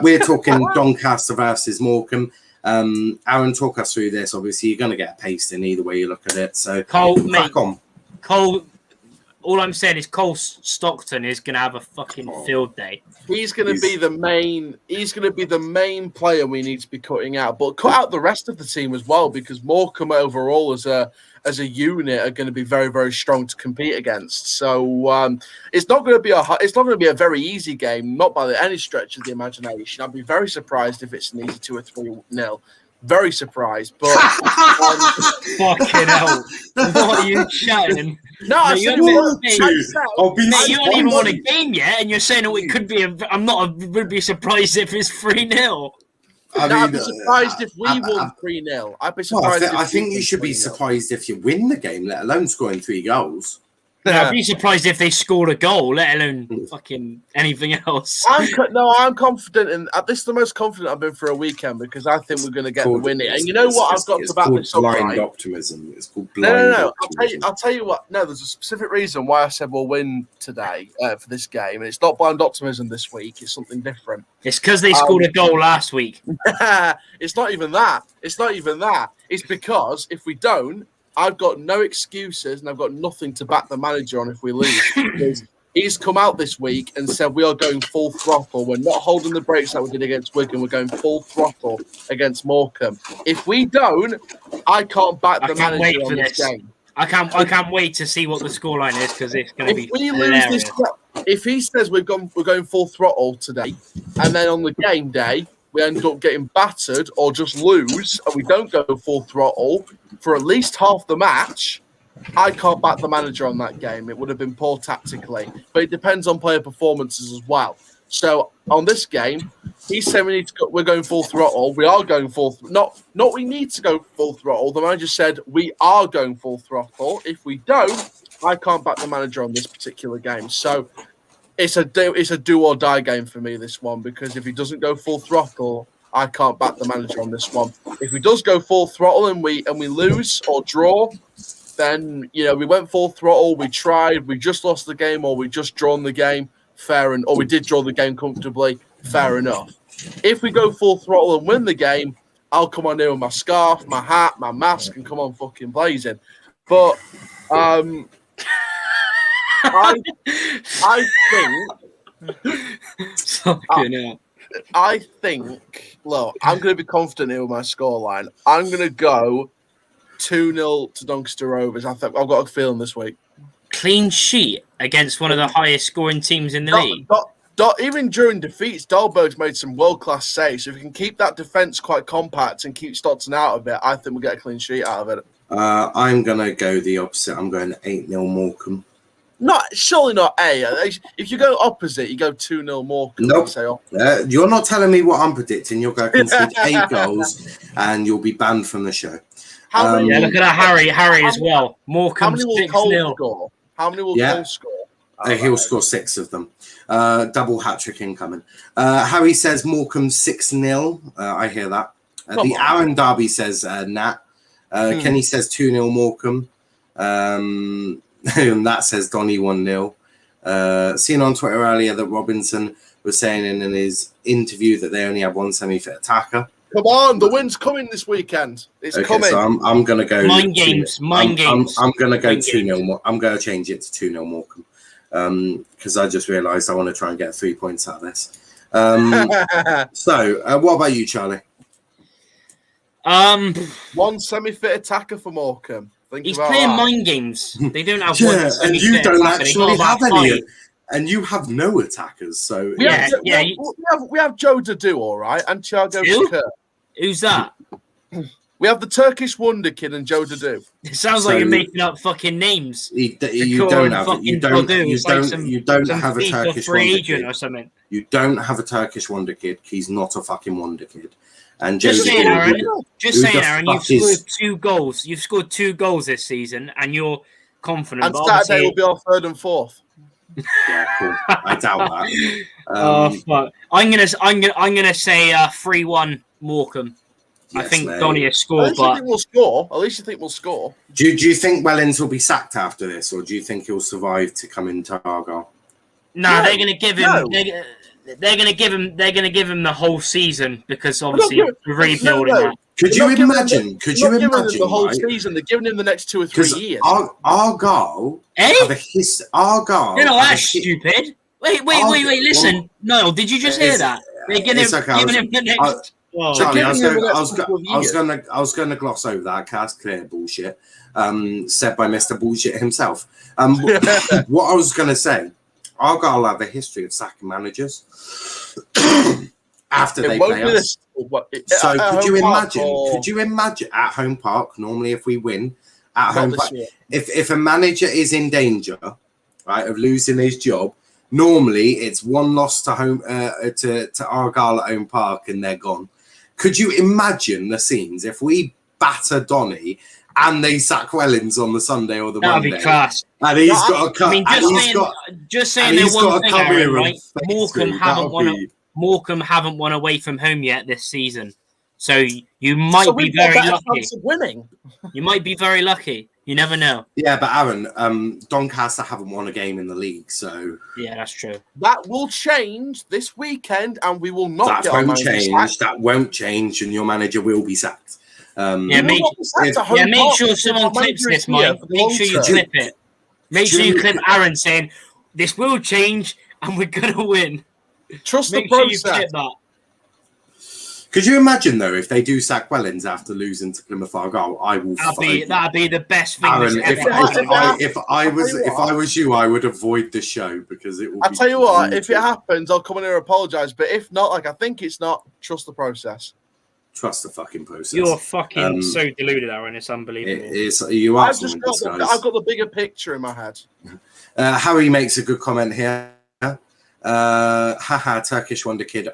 We're talking Doncaster versus Morecambe. Aaron, talk us through this. Obviously, you're going to get a pasting either way you look at it. So crack on. All I'm saying is Cole Stockton is going to have a fucking field day. He's going to be the main. He's going to be the main player we need to be cutting out, but cut out the rest of the team as well because Morecambe overall as a unit are going to be very, very strong to compete against. So it's not going to be a very easy game, not by any stretch of the imagination. I'd be very surprised if it's an easy 2 or 3-0. Very surprised, but fucking hell! What are you chatting? No, I said you don't even won a game yet, and you're saying it could be. Would be surprised if it's 3-0. I'd be surprised if we won 3-0. I'd be surprised. I think you should be surprised if you win the game, let alone scoring 3 goals. I'd be surprised if they scored a goal, let alone fucking anything else. I'm confident in. This is the most confident I've been for a weekend because I think we're going to get the win. And you know what? I've got to back this up. Blind optimism. It's called blind optimism. I'll tell you what. No, there's a specific reason why I said we'll win today for this game, and it's not blind optimism this week. It's something different. It's because they scored a goal last week. It's not even that. It's because if we don't, I've got no excuses and I've got nothing to back the manager on if we lose. Because he's come out this week and said we are going full throttle. We're not holding the brakes like we did against Wigan. We're going full throttle against Morecambe. If we don't, I can't back the manager on this game. I can't wait to see what the scoreline is because it's going to be. If we lose this, if he says we're going full throttle today, and then on the game day we end up getting battered or just lose, and we don't go full throttle for at least half the match, I can't back the manager on that game. It would have been poor tactically, but it depends on player performances as well. So on this game, he said we're going full throttle. We are going full. Not we need to go full throttle. The manager said we are going full throttle. If we don't, I can't back the manager on this particular game. So it's a do or die game for me, this one, because if he doesn't go full throttle, I can't back the manager on this one. If he does go full throttle and we lose or draw, then we went full throttle, we tried, we just lost the game, or we just drawn the game, or we did draw the game comfortably, fair enough. If we go full throttle and win the game, I'll come on here with my scarf, my hat, my mask, and come on fucking blazing. But I think, look, I'm going to be confident here with my scoreline. I'm going to go 2-0 to Doncaster Rovers. I've got a feeling this week. Clean sheet against one of the highest scoring teams in the league. Even during defeats, Dahlberg's made some world-class saves. So if we can keep that defence quite compact and keep Stotson out of it, I think we'll get a clean sheet out of it. I'm going to go the opposite. I'm going 8-0 Morecambe. Surely not A. If you go opposite, you go 2-0 Morecambe. Nope. You're not telling me what I'm predicting. You're going to concede 8 goals and you'll be banned from the show. Look at that Harry as well. Morecambe 6-0. Score? How many will Cole score? He'll score 6 of them. Double hat-trick incoming. Harry says Morecambe 6-0. I hear that. The Aaron Derby says Nat. Kenny says 2-0 Morecambe. And that says Donny 1-0. Seen on Twitter earlier that Robinson was saying in his interview that they only have one semi-fit attacker. Come on, the win's coming this weekend. It's coming. So I'm going to go... Mind games. I'm going to go 2-0. I'm going to change it to 2-0 Morecambe because I just realised I want to try and get 3 points out of this. So, what about you, Charlie? One semi-fit attacker for Morecambe. He's playing mind games. They don't have one. And you don't actually have any. And you have no attackers, so we have Joe Dadu, all right, and Thiago Shakir. Who's that? We have the Turkish Wonder Kid and Joe Dadu. It sounds like you're making up fucking names. You don't have it. You don't have a Turkish Wonder Kid or something. You don't have a Turkish Wonder Kid. He's not a fucking Wonder Kid. And just saying, Aaron. You've scored 2 goals. You've scored 2 goals this season, and you're confident. And Saturday will be our 3rd and 4th. Yeah, cool. I doubt that. Fuck. I'm gonna say 3-1 Morecambe. Yes, I think Donny has scored, but at least you think we'll score. Do you think Wellens will be sacked after this, or do you think he'll survive to come into Argyle? No, they're gonna give him. They're gonna give him the whole season because obviously we're rebuilding. Could you imagine? The whole season? They're giving him the next 2 or 3 years. Argyle. Argyle. You're not that stupid. Wait. Listen. No, did you just hear that? They're giving him the next. Charlie, I was going to gloss over that. Cast clear bullshit. Said by Mr. Bullshit himself. What I was going to say, Argyle have a history of sacking managers after they play us. So could you imagine at home park? Normally, if we win at home park, if a manager is in danger, right, of losing his job, normally it's 1 loss to home to Argyle at home park and they're gone. Could you imagine the scenes if we batter Donny and they sack Wellens on the Sunday or the That'd Monday. be class. And he's got to come. I mean, just saying and they're he's got one to thing, come Aaron, here right? and Morecambe haven't won away from home yet this season, so you might be very lucky. Of winning. You might be very lucky. You never know. Yeah, but Aaron, Doncaster haven't won a game in the league, so Yeah, that's true. That will change this weekend, and we will not that get our won't manager change. sacked. That won't change, and your manager will be sacked. Yeah, make sure someone clips this, Mike. Make sure you clip it. Make sure you clip Aaron saying, "This will change, and we're gonna win." Trust Make the sure you process. clip that. Could you imagine though if they do sack Wellens after losing to Plymouth Argyle? I will. That'd be the best thing. Aaron, that's ever happened. if I was you, I would avoid the show because it will. I'll tell you what, if it happens, I'll come in here and apologise. But if not, like I think it's not, trust the process. Trust the fucking process. You're fucking so deluded, Aaron. It's unbelievable. You are. I've got the bigger picture in my head. Harry makes a good comment here. Haha, Turkish Wonder Kid,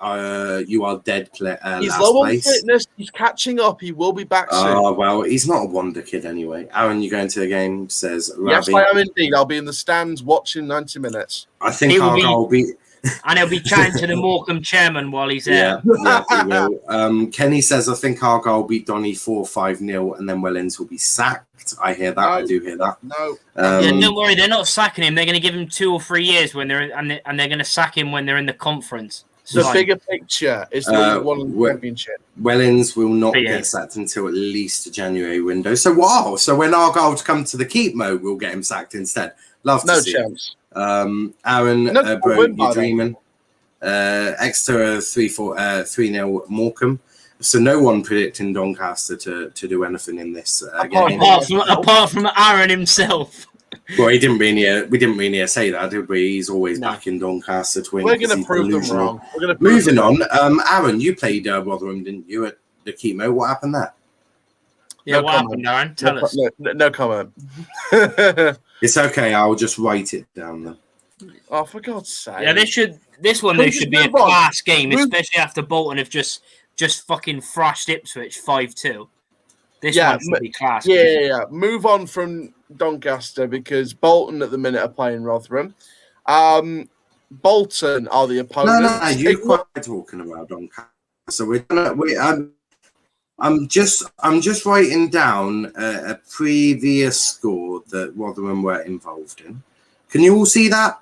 you are dead. He's last low on place. fitness. He's catching up. He will be back soon. Oh, well, he's not a Wonder Kid anyway. Aaron, you going to the game, says Yes, Ravi. I am indeed. I'll be in the stands watching 90 minutes. I think Argyle will be... And he'll be chatting to the Morecambe chairman while he's there. Yeah, he will. Kenny says, I think Argyle will beat Donny 4-5-0 and then Wellens will be sacked. I hear that. No. I do hear that. No. Yeah, don't worry. They're not sacking him. They're going to give him 2 or 3 years when they're and they're going to sack him when they're in the conference. The bigger picture is the one in the championship. Wellens will not get sacked until at least the January window. So wow! So when Argyle come to the keep mode, we'll get him sacked instead. Love to see chance. Aaron, bro, you're dreaming. Exeter 3-0 Morecambe. So no one predicting Doncaster to do anything in this game. Apart from Aaron himself. Well, we didn't really say that, did we? He's always backing Doncaster to win. We're going to prove them wrong. Moving on, Aaron, you played Rotherham, didn't you, at the keep mode? What happened there? Yeah, what happened, Aaron? Tell us. No comment. It's okay. I'll just write it down then. Oh, for God's sake! Yeah, this should be a class game, especially after Bolton have just fucking thrashed Ipswich 5-2. This one should be class. Yeah. Move on from Doncaster because Bolton at the minute are playing Rotherham. Bolton are the opponent. No, you're quite talking about Doncaster. So I'm just writing down a previous score that Rotherham were involved in. Can you all see that?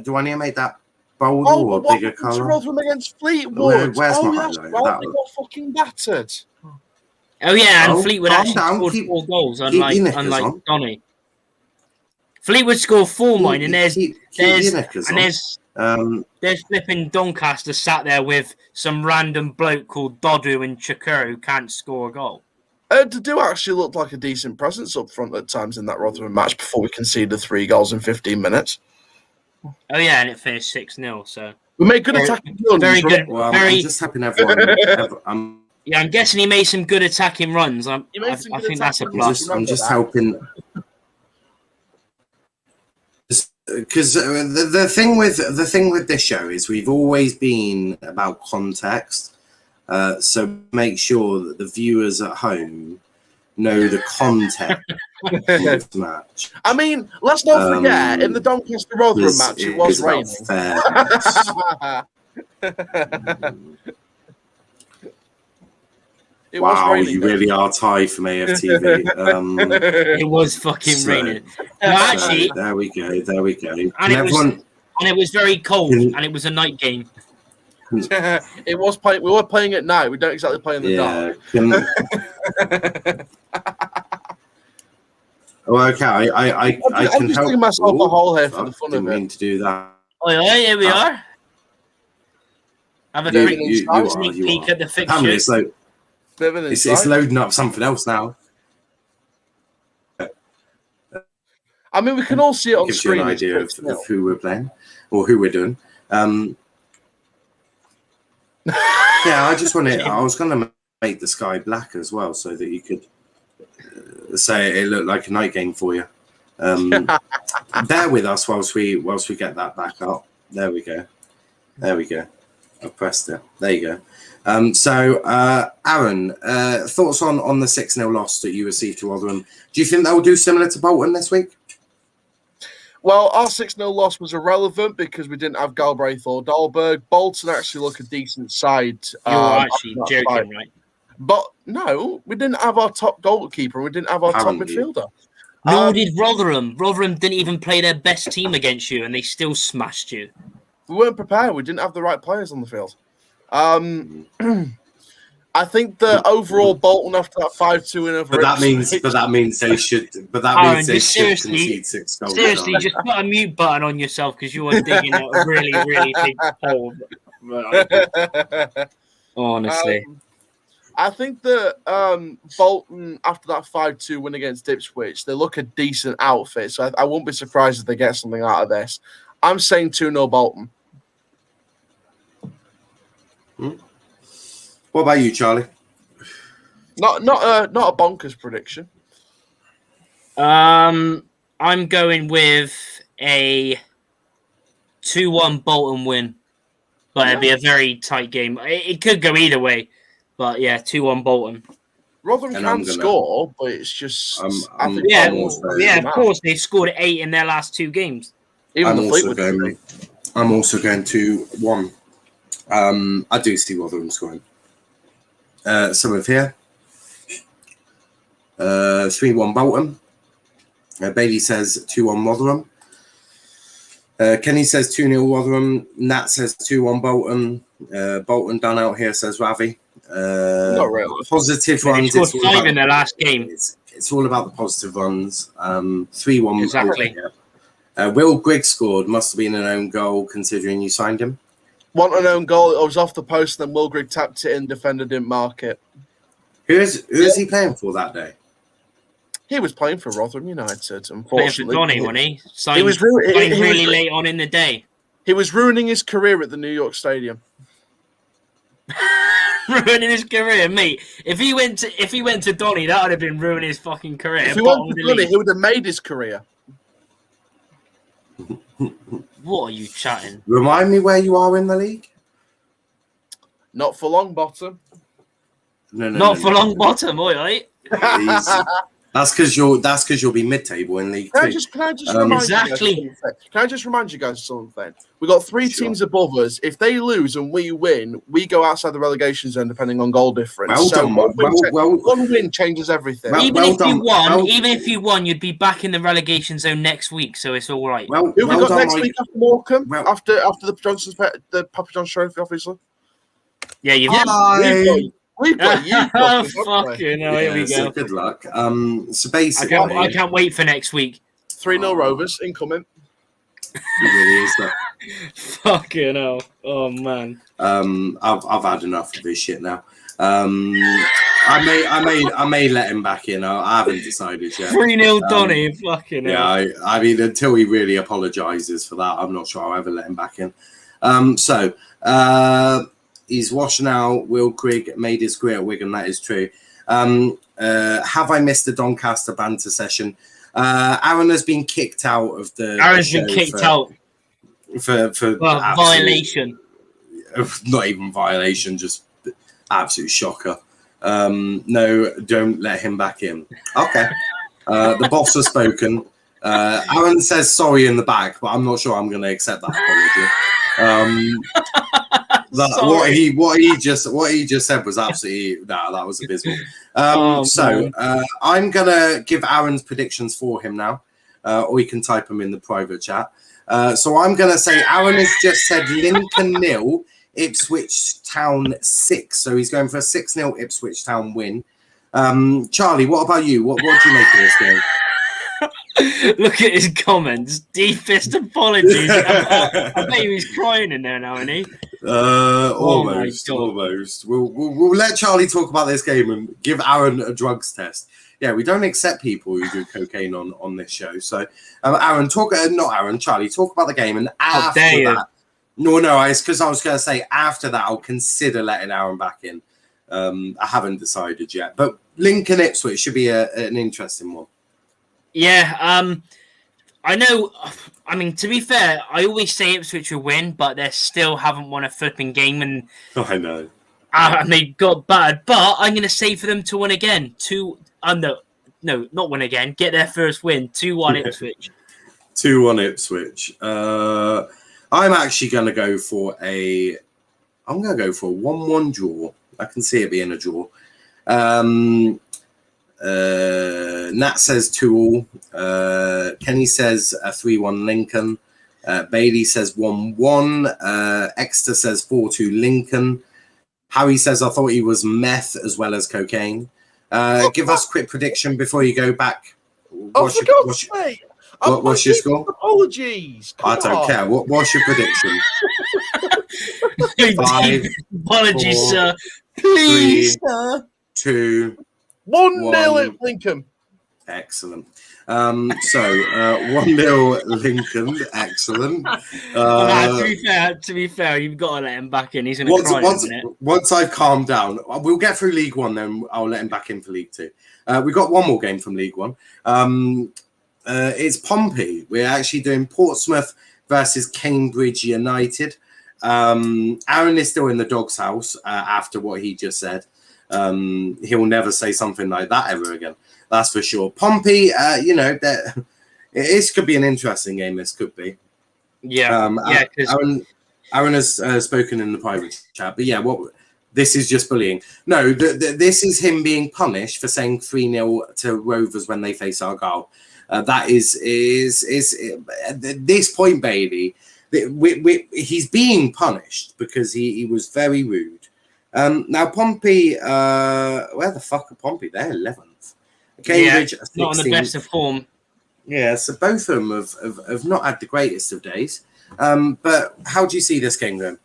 Do I need to make that bolder or bigger colour? Rotherham against Fleetwood. Where's my that's highlight? right. They got fucking battered. Oh yeah, and Fleetwood actually scored 4 goals, unlike Donny. Fleetwood scored 4, mine, and there's flipping Doncaster sat there with some random bloke called Dodu and Chakura who can't score a goal. They do actually look like a decent presence up front at times in that Rotherham match before we conceded 3 goals in 15 minutes. Oh yeah, and it finished 6-0. So we made good attacking runs. Very good. Well, I'm just hoping everyone. Yeah, I'm guessing he made some good attacking runs. I think that's a plus. I'm just hoping. Because the thing with this show is we've always been about context, so make sure that the viewers at home know the context of this match. I mean, let's not forget in the Doncaster Rotherham match it was raining. Wow, you really are Ty from AFTV. It was fucking raining. No, actually, there we go. And it was very cold, and it was a night game. It was playing. We were playing at night. We don't exactly play in the dark. Well, okay, I can just help. digging myself a hole here for the fun of didn't it. mean to do that. Oh yeah, here we are. Have a quick sneak peek at the fixtures. It's loading up something else now. I mean, we can all see it on Gives screen. You an idea of who we're playing or who we're doing. Yeah, I just wanted. I was going to make the sky black as well, so that you could say it looked like a night game for you. Bear with us whilst we get that back up. There we go. I've pressed it. There you go. So, Aaron, thoughts on the 6-0 loss that you received to Rotherham? Do you think they'll do similar to Bolton this week? Well, our 6-0 loss was irrelevant because we didn't have Galbraith or Dahlberg. Bolton actually look a decent side. You're actually joking, right? But no, we didn't have our top goalkeeper. We didn't have our top midfielder. Nor did Rotherham. Rotherham didn't even play their best team against you, and they still smashed you. We weren't prepared. We didn't have the right players on the field. I think the overall Bolton after that 5-2 win over. But that means they should. But that means they should concede 6 goals. Seriously, just put a mute button on yourself because you are digging out a really, really big hole. Honestly. I think that Bolton, after that 5-2 win against Ipswich, they look a decent outfit. So I won't be surprised if they get something out of this. I'm saying 2-0 Bolton. What about you, Charlie? Not a bonkers prediction. I'm going with a 2-1 Bolton win, but it'd be a very tight game. It could go either way. But yeah, 2-1 Bolton. Rotherham can score, but it's just. Of course. They've scored 8 in their last 2 games. I'm also going 2-1. I do see Rotherham scoring. Some of here. 3-1 Bolton. Bailey says 2-1 Rotherham. Kenny says 2-0 Rotherham. Nat says 2-1 Bolton. Bolton done out here, says Ravi. Not really. Positive runs. They scored 5 in their last game. It's all about the positive runs. 3-1. Exactly. Will Grigg scored. Must have been an own goal considering you signed him. Want an own goal. It was off the post, then Will Grigg tapped it in. Defender didn't mark it. Who is he playing for that day? He was playing for Rotherham United, unfortunately. Playing for Donny, wasn't he? He was really late on in the day. He was ruining his career at the New York Stadium. Ruining his career, mate. If he went to Donny, that would have been ruining his fucking career. If he went to Donny, he would have made his career. What are you chatting? Remind me where you are in the league. Not for long, bottom. Not for long, bottom, oi, right? That's because you'll be mid-table in League 2. Can I just remind you guys of something? We've got 3 teams above us. If they lose and we win, we go outside the relegation zone depending on goal difference. One win changes everything. Even if you won, you'd be back in the relegation zone next week, so it's all right. Who we got next week after Morecambe? After the Papa John's Trophy, obviously. Yeah, We've got you. Fucking hell, here we go. Good luck. So basically, I can't wait for next week. 3-0 Rovers incoming. It really is that. Fucking hell. Oh man. I've had enough of this shit now. I may let him back in. I haven't decided yet. 3-0 Donny. Fucking hell. Yeah, I mean, until he really apologises for that, I'm not sure I'll ever let him back in. He's washed now. Will Grigg made his career at Wigan. That is true. Have I missed the Doncaster banter session? Aaron has been kicked out of the. Aaron's been kicked out for violation. Not even violation, just absolute shocker. No, don't let him back in. Okay. The boss has spoken. Aaron says sorry in the back, but I'm not sure I'm going to accept that apology. What he just said was absolutely that was abysmal. I'm gonna give Aaron's predictions for him now, or you can type them in the private chat. So I'm gonna say Aaron has just said Lincoln 0, Ipswich Town 6. So he's going for a 6-0 Ipswich Town win. Charlie, what about you? What do you make of this game? Look at his comments. Deepest apologies. I bet he was crying in there now, isn't he? Almost. We'll let Charlie talk about this game and give Aaron a drugs test. Yeah, we don't accept people who do cocaine on this show. So, Charlie, talk about the game, and after that. No, it's because I was going to say after that I'll consider letting Aaron back in. I haven't decided yet, but Lincoln Ipswich should be an interesting one. Yeah, I know. I mean, to be fair, I always say Ipswich will win, but they still haven't won a flipping game, and I know. and they got battered. But I'm going to say for them to win again. No, not win again. Get their first win. 2-1 Ipswich. 2-1 Ipswich. I'm actually going to go for a 1-1 draw. I can see it being a draw. Nat says 2-2. Kenny says a 3-1 Lincoln. Bailey says 1-1. Exeter says 4-2 Lincoln. Harry says I thought he was meth as well as cocaine. Give us a quick prediction before you go back. What's your score? Apologies. I don't care. What's your prediction? 5, Apologies, 4, sir. Please, 3, sir. 2, 1-0 at Lincoln. Excellent. So 1-0 Lincoln. Excellent. To be fair, you've got to let him back in. He's going to cry in a minute. Once I've calmed down, we'll get through League One, then I'll let him back in for League Two. We've got one more game from League One. It's Pompey. We're actually doing Portsmouth versus Cambridge United. Aaron is still in the dog's house after what he just said. He'll never say something like that ever again. That's for sure. Pompey, could be an interesting game. This could be. Yeah. Aaron has spoken in the private chat, but yeah, this is just bullying. No, this is him being punished for saying 3-0 to Rovers when they face Argyle. That is at this point, Bailey. He's being punished because he was very rude. Now Pompey, where the fuck are Pompey? They're 11th. Cambridge, not on the best of form. Yeah, so both of them have not had the greatest of days. But how do you see this game going?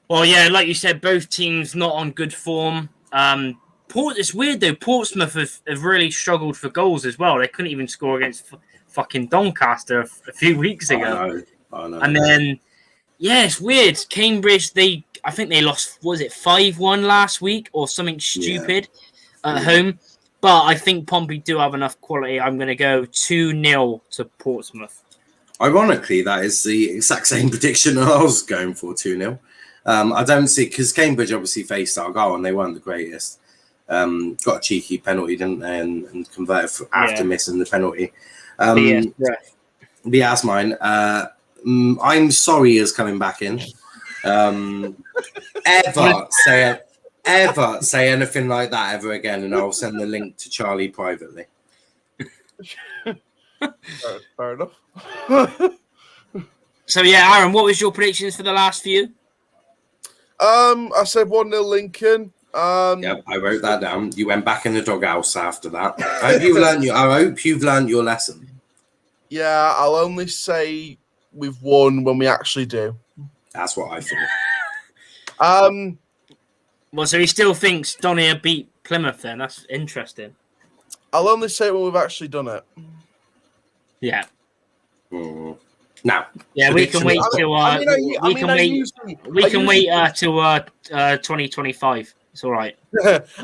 Well, yeah, like you said, both teams not on good form. It's weird though. Portsmouth have really struggled for goals as well. They couldn't even score against fucking Doncaster a few weeks ago. I know. And then, yeah, it's weird. Cambridge, I think they lost. Was it 5-1 last week or something stupid at home? But I think Pompey do have enough quality. I'm going to go 2-0 to Portsmouth. Ironically, that is the exact same prediction I was going for, 2-0. I don't see, because Cambridge obviously faced Argyle and they weren't the greatest. Got a cheeky penalty, didn't they, and converted after missing the penalty. That's mine. I'm sorry is coming back in. Ever say anything like that ever again, and I'll send the link to Charlie privately. Fair enough. So yeah, Aaron, what was your predictions for the last few? I said 1-0 Lincoln. Yep, I wrote that down. You went back in the doghouse after that. I hope you've learned your lesson. Yeah, I'll only say we've won when we actually do. That's what I thought. Well, so he still thinks Donia beat Plymouth then. That's interesting. I'll only say when we've actually done it. Yeah. Now. Yeah, we can wait till we can wait till 2025. It's all right.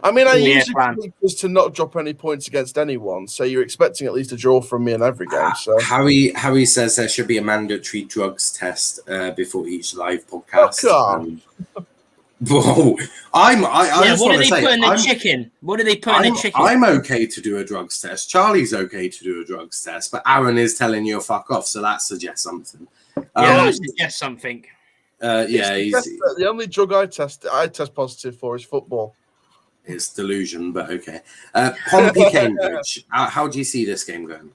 I mean, I usually was to not drop any points against anyone, so you're expecting at least a draw from me in every game. So Harry says there should be a mandatory drugs test before each live podcast. Whoa! What do they put in the chicken? What do they put in the chicken? I'm okay to do a drugs test. Charlie's okay to do a drugs test, but Aaron is telling you to fuck off, so that suggests something. That suggests something. The only drug I test positive for is football. It's delusion, but okay. Pompey Cambridge. How do you see this game going?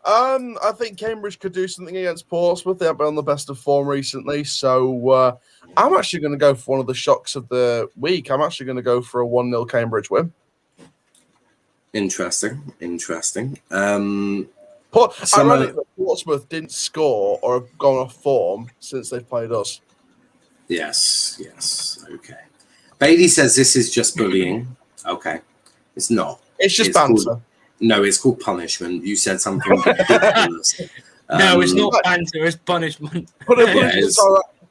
I think Cambridge could do something against Portsmouth. They haven't been on the best of form recently, so I'm actually going to go for one of the shocks of the week. I'm actually going to go for a 1-0 Cambridge win. Interesting. Ironic that Portsmouth didn't score or have gone off form since they've played us. Yes. Okay. Bailey says this is just bullying. Okay. It's not. It's just banter. No, it's called punishment. You said something ridiculous. No, it's not banter. It's punishment.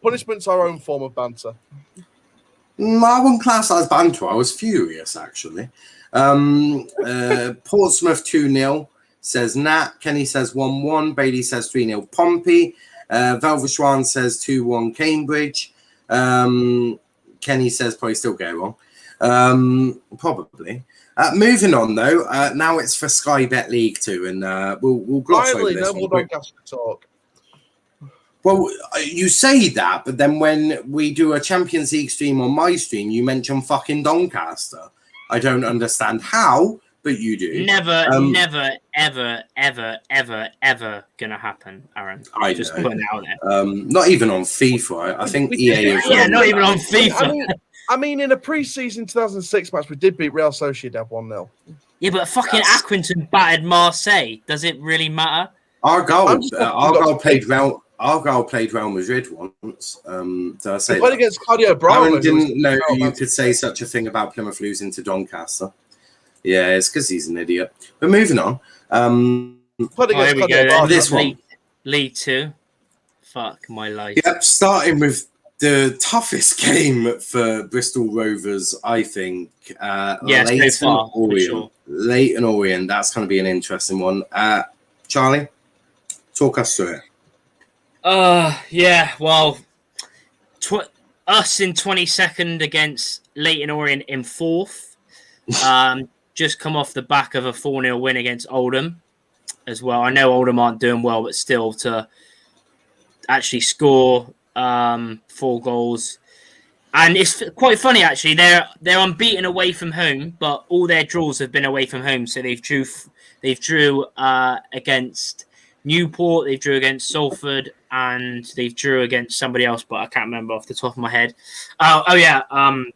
Punishment's our own form of banter. I wouldn't class that as banter. I was furious, actually. Portsmouth 2-0. says Nat. Kenny says 1-1. Bailey says 3-0 Pompey. Velvishwan says 2-1 Cambridge. Kenny says probably still go wrong. Probably. Moving on though, now it's for Sky Bet League 2, and we'll gloss over this one. Don't have to talk. Well, you say that, but then when we do a Champions League stream on my stream, you mention fucking Doncaster. I don't understand how, but you do. Never, ever gonna happen, Aaron. I just know. putting it out there. Not even on FIFA. I think EA is. Yeah, not even on FIFA. I mean, in a pre-season 2006 match, we did beat Real Sociedad 1-0. Yeah, but Accrington battered Marseille. Does it really matter? Argyle played Real Madrid once. Did I say played against Claudio Bravo. Aaron didn't know you could say such a thing about Plymouth losing to Doncaster. Yeah, it's because he's an idiot. But moving on. Here we go. This one. League 2. Fuck my life. Yep, starting with the toughest game for Bristol Rovers, I think. So far, Orient. sure. Leighton Orient. That's going to be an interesting one. Charlie, talk us through it. Yeah, well, us in 22nd against Leighton Orient in 4th. Just come off the back of a 4-0 win against Oldham as well. I know Oldham aren't doing well, but still to actually score 4 goals. And it's quite funny, actually. They're unbeaten away from home, but all their draws have been away from home. So they've drew against Newport, they drew against Salford, and they drew against somebody else, but I can't remember off the top of my head. Yeah, I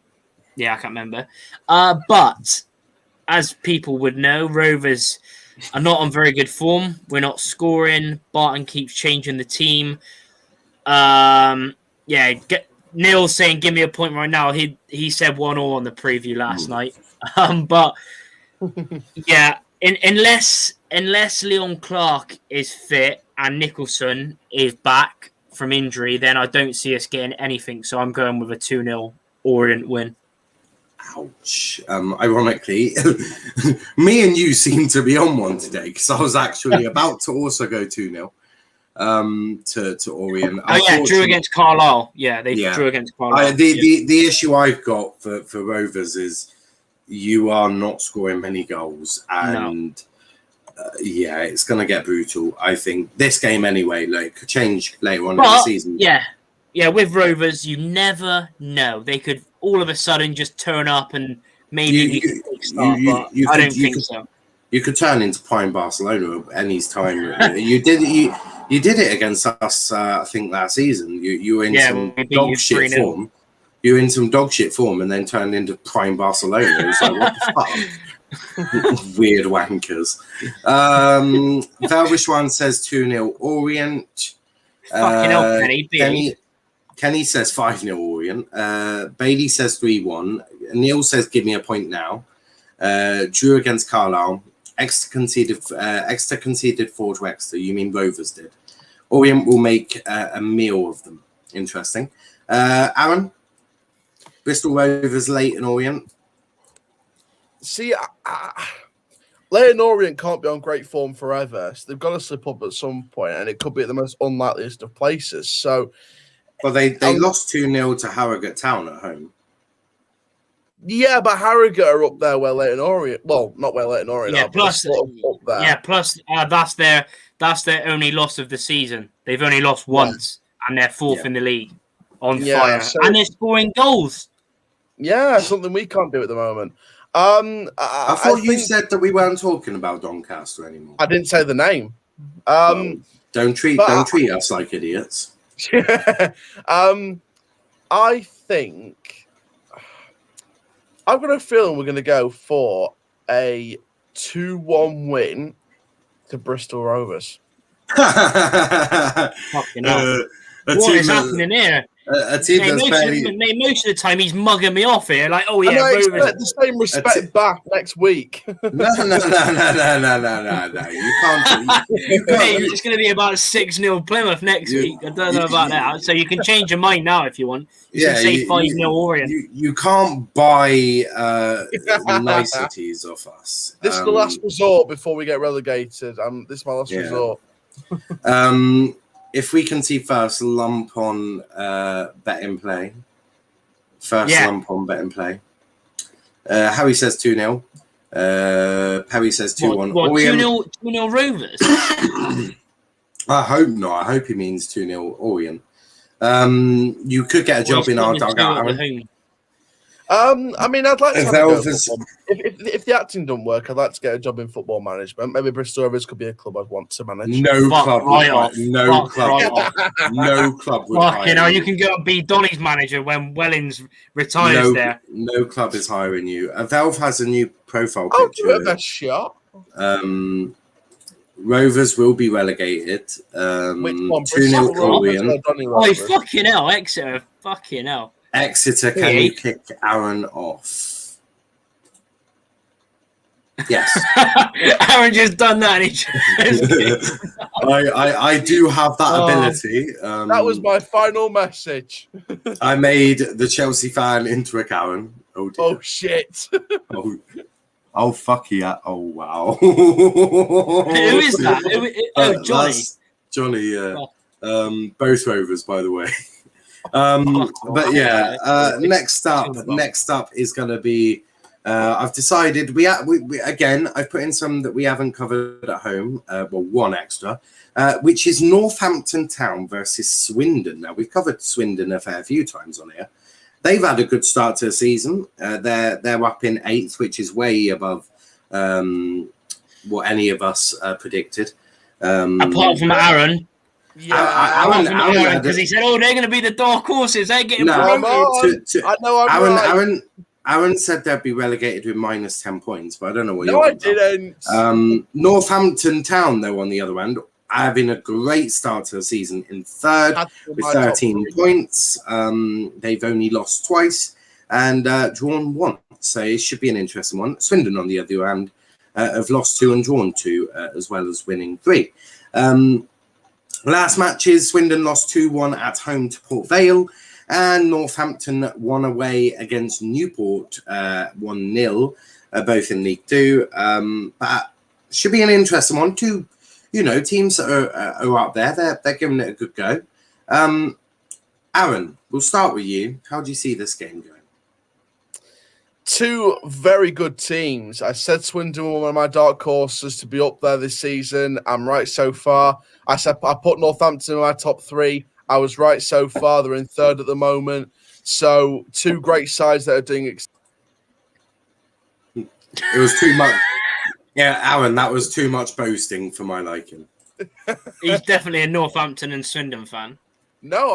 can't remember. But as people would know, Rovers are not on very good form. We're not scoring. Barton keeps changing the team. Neil's saying, give me a point right now. He said 1-1 on the preview last night. But yeah, unless Leon Clark is fit and Nicholson is back from injury, then I don't see us getting anything. So I'm going with a 2-0 Orient win. Ouch. Ironically, me and you seem to be on one today because I was actually about to also go 2-0 to Orient. Drew against Carlisle. Yeah, they drew against Carlisle. The issue I've got for Rovers is you are not scoring many goals, and it's going to get brutal. I think this game anyway, could change later on in the season. Yeah, with Rovers, you never know. They could all of a sudden just turn up and maybe I don't think so. You could turn into prime Barcelona at any time. You did it against us, I think, last season. You were in some dog shit form. You were in some dog shit form and then turned into prime Barcelona. It was like, what the fuck? Weird wankers. Velvishwan says 2-0 Orient. Fucking hell, Kenny says 5-0 Orient. Bailey says 3-1. Neil says, give me a point now. Drew against Carlisle. Exeter conceded 4 to Exeter. You mean Rovers did. Orient will make a meal of them. Interesting. Aaron? Bristol Rovers, Leighton Orient. See, Leighton Orient can't be on great form forever. So they've got to slip up at some point, and it could be at the most unlikeliest of places. So, well, they lost 2-0 to Harrogate Town at home. Yeah, but Harrogate are up there where Leighton Orient. Well, not where Leighton Orient. Yeah, are, plus up there. Yeah, plus that's their only loss of the season. They've only lost once, and they're 4th in the league on fire, and they're scoring goals. Yeah, something we can't do at the moment. I thought you said that we weren't talking about Doncaster anymore. I didn't say the name. Don't treat us like idiots. I think I've got a feeling we're going to go for a 2-1 win to Bristol Rovers. Fucking hell. What is happening here? A team that's barely. Most of the time, he's mugging me off here. Like, oh yeah, and I Rovers. expect the same respect back next week. No. You can't. Hey, it's going to be about 6-0 Plymouth next week. I don't know about that. So you can change your mind now if you want. You can say 5-0 Orient. You can't buy niceties off us. This is the last resort before we get relegated. This is my last resort. If we can see first lump on bet in play. Lump on bet in play. Harry says 2-0. Perry says 2-1. What 2-0 Rovers? I hope not. I hope he means 2-0 Orient. You could get a job in our dugout, Aaron. I mean, I'd like to have a go if the acting don't work, I'd like to get a job in football management. Maybe Bristol Rovers could be a club I'd want to manage. No club would hire. You know, you can go and be Donny's manager when Wellings retires there. No club is hiring you. Valve has a new profile picture. I'll give it a shot. Rovers will be relegated. Which one? 2-0 Orient. Oh, fucking hell, Exeter. Fucking hell. Exeter, can you kick Aaron off? Yes. Aaron just done that. And he I do have that ability. That was my final message. I made the Chelsea fan into a Karen. Oh, dear. Oh shit. Oh fuck yeah. Oh wow. Who is that? Johnny. Johnny, yeah. Both Rovers, by the way. But yeah, next up is going to be. I've decided we again. I've put in some that we haven't covered at home. One extra, which is Northampton Town versus Swindon. Now we've covered Swindon a fair few times on here. They've had a good start to the season. They're up in 8th, which is way above what any of us predicted. Apart from Aaron. Yeah, because he said, "Oh, they're going to be the dark horses. They're getting promoted." I know. Aaron said they'd be relegated with minus 10 points, but I don't know what. No, I didn't. Northampton Town, though, on the other end, having a great start to the season in 3rd with 13 points. They've only lost twice and drawn 1, so it should be an interesting one. Swindon, on the other hand, have lost 2 and drawn 2, as well as winning 3. Last matches, Swindon lost 2-1 at home to Port Vale, and Northampton won away against Newport 1-0, both in League 2. But should be an interesting one. Two, teams that are up there. They're giving it a good go. Aaron, we'll start with you. How do you see this game going? 2 very good teams. I said Swindon were one of my dark horses to be up there this season. I'm right so far. I put Northampton in my top 3. I was right so far. They're in 3rd at the moment. So 2 great sides that are doing it. It was too much. Yeah, Aaron, that was too much boasting for my liking. He's definitely a Northampton and Swindon fan. No,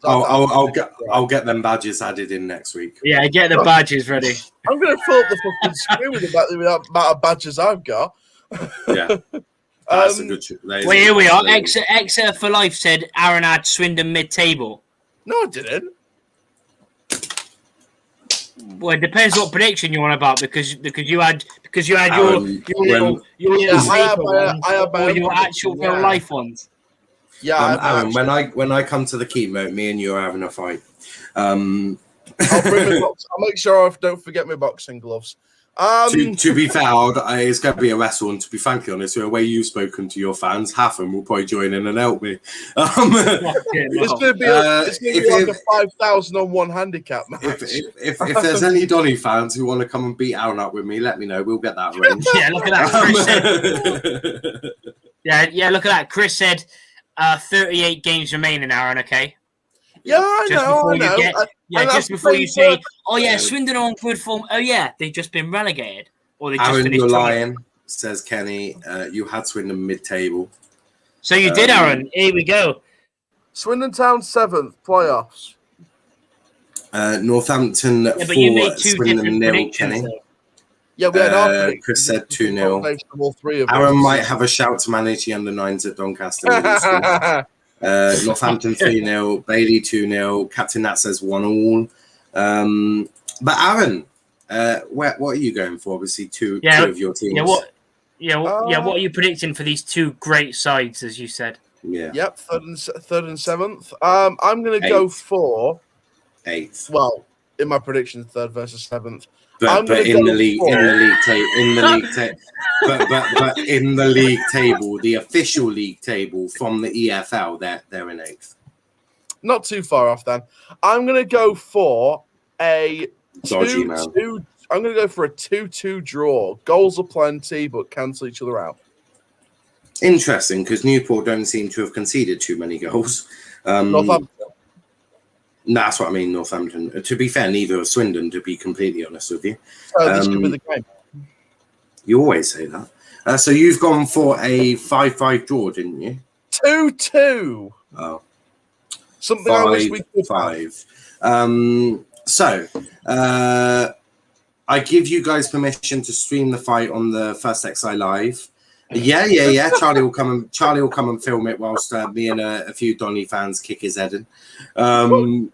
I'll get them badges added in next week. Yeah, get the badges ready. I'm going to fill up the fucking screen with the amount of badges I've got. Yeah. That's a good well, here we are. Exeter for Life said Aaron had Swindon mid-table. No, I didn't. Well, it depends what prediction you want about because you had your actual real life ones. Yeah, Aaron, when I come to the keep, me and you are having a fight. I'll bring my box. I'll make sure I don't forget my boxing gloves. To be fair, it's going to be a wrestle, and to be frankly honest, the way you've spoken to your fans, half of them will probably join in and help me. It's going to be like a 5,000-on-1 handicap match. If there's any Donny fans who want to come and beat Aaron up with me, let me know. We'll get that arranged. Yeah, look at that. Chris said, yeah, look at that. Chris said 38 games remaining, Aaron, okay? Yeah, I know. Just before you say, "Oh yeah, Swindon are on good form." Oh yeah, they've just been relegated, or they just Aaron, finished. You're lying, says Kenny. You had Swindon mid-table, so you did, Aaron. Here we go. Swindon Town 7th playoffs. Northampton 4, Swindon 0. Kenny. Yeah, we had Chris said 2-0. Aaron might have a shout to manage the under-9s at Doncaster. Northampton 3-0, Bailey 2-0, Captain Nat says 1-1. But Aaron, what are you going for? Obviously, two of your teams. What are you predicting for these two great sides, as you said? Yeah. Yep, third and seventh. I'm going to go for 8th. Well, in my predictions, third versus seventh. But in the league table, the official league table from the EFL, they're in 8th. Not too far off then. I'm going to go for a Dodgy, man. I'm going to go for a 2-2 draw. Goals are plenty, but cancel each other out. Interesting, because Newport don't seem to have conceded too many goals. Northampton. That's what I mean, Northampton. To be fair, neither of Swindon, to be completely honest with you. This could be the game. You always say that. So you've gone for a 5-5 draw, didn't you? 2-2. Oh. Something I wish we could 5. I give you guys permission to stream the fight on the First XI Live. Yeah. Charlie will come and film it whilst me and a few Donny fans kick his head in. Aaron,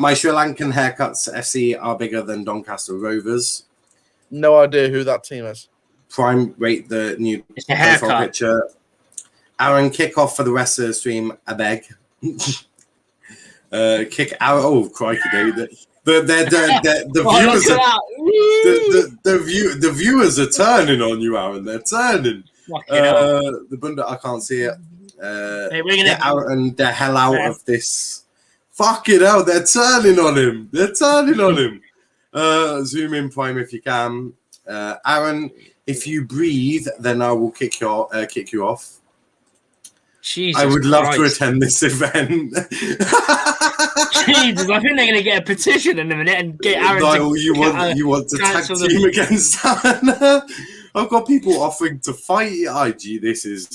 my Sri Lankan haircuts FC are bigger than Doncaster Rovers. No idea who that team is. Prime rate the new profile picture. Aaron, kick off for the rest of the stream. I beg. Kick out. Oh crikey, dude. The viewers are turning on you, Aaron. They're turning. The bunda, I can't see it. Get Aaron the hell out of this. Fuck it out. They're turning on him. Zoom in, Prime, if you can. Aaron, if you breathe, then I will kick you off. Jesus I would love Christ. to attend this event. Jesus, I think they're going to get a petition in a minute and get Aaron. Niall, you want to tag team against Aaron? I've got people offering to fight IG. This is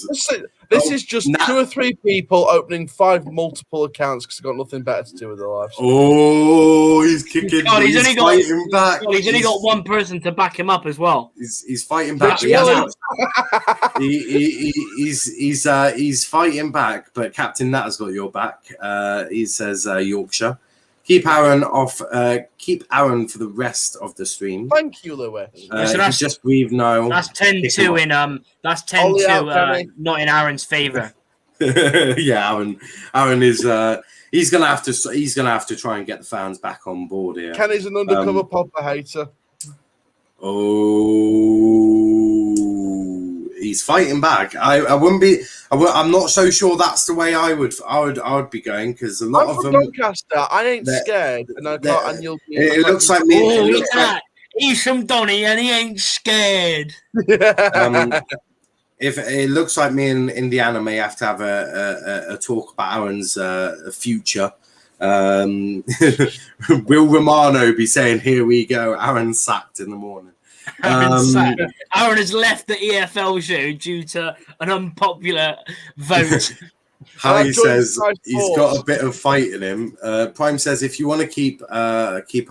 just 2 or 3 people opening 5 multiple accounts because they've got nothing better to do with their lives. Oh, he's kicking. God, he's fighting back. God, he's only got one person to back him up as well. He's fighting back. He's fighting back, but Captain Nat has got your back. He says Yorkshire. Keep Aaron off. Keep Aaron for the rest of the stream. Thank you, Lewis. So just breathe now. That's 10-2 in That's 10-2 not in Aaron's favour. Yeah, Aaron is. He's gonna have to try and get the fans back on board here. Kenny's an undercover Popper hater. Oh, he's fighting back. I wouldn't be. I'm not so sure that's the way I would be going because a lot I'm of from them. Doncaster. I ain't scared, and I can't. And you'll. It looks like me. Oh, he's from Donny and he ain't scared. If it looks like me and Indiana may have to have a talk about Aaron's future. Will Romano be saying, "Here we go, Aaron sacked in the morning"? Aaron has left the EFL show due to an unpopular vote. Harry says he's got a bit of fight in him. Prime says if you want to if you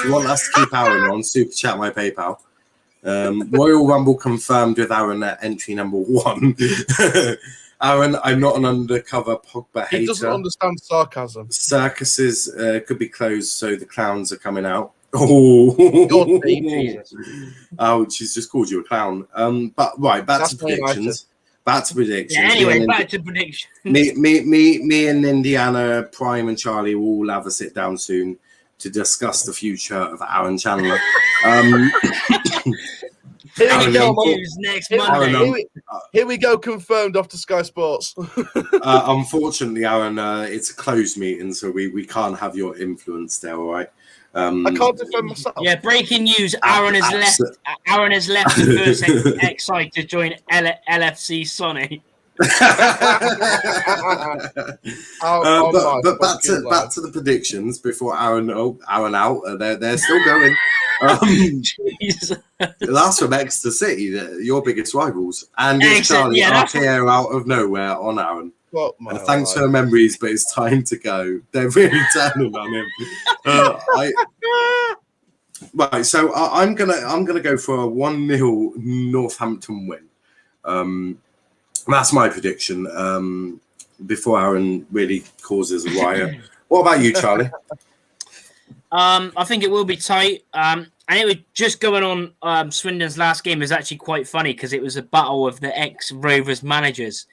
want us to keep Aaron on, super chat my PayPal. Royal Rumble confirmed with Aaron at entry number 1. Aaron, I'm not an undercover Pogba hater. He doesn't understand sarcasm. Circuses could be closed, so the clowns are coming out. Oh, ouch! She's just called you a clown. But right, back to predictions. Yeah, anyway, back to predictions. Me and Indiana, Prime and Charlie will all have a sit down soon to discuss the future of Aaron Chandler. Here we go, confirmed off to Sky Sports. Unfortunately, Aaron, it's a closed meeting, so we can't have your influence there, all right? I can't defend myself. Yeah, breaking news. Aaron has left the first XI to join LFC Sonny. But back to the predictions before Aaron out. They're still going. That's from Exeter City, your biggest rivals, and Charlie RKO out of nowhere on Aaron. Thanks for the memories, but it's time to go. They're really turning on him. Right, so I'm gonna go for a 1-0 Northampton win. That's my prediction. Before Aaron really causes a riot. What about you, Charlie? I think it will be tight. And it was just going on. Swindon's last game was actually quite funny because it was a battle of the ex-Rovers managers,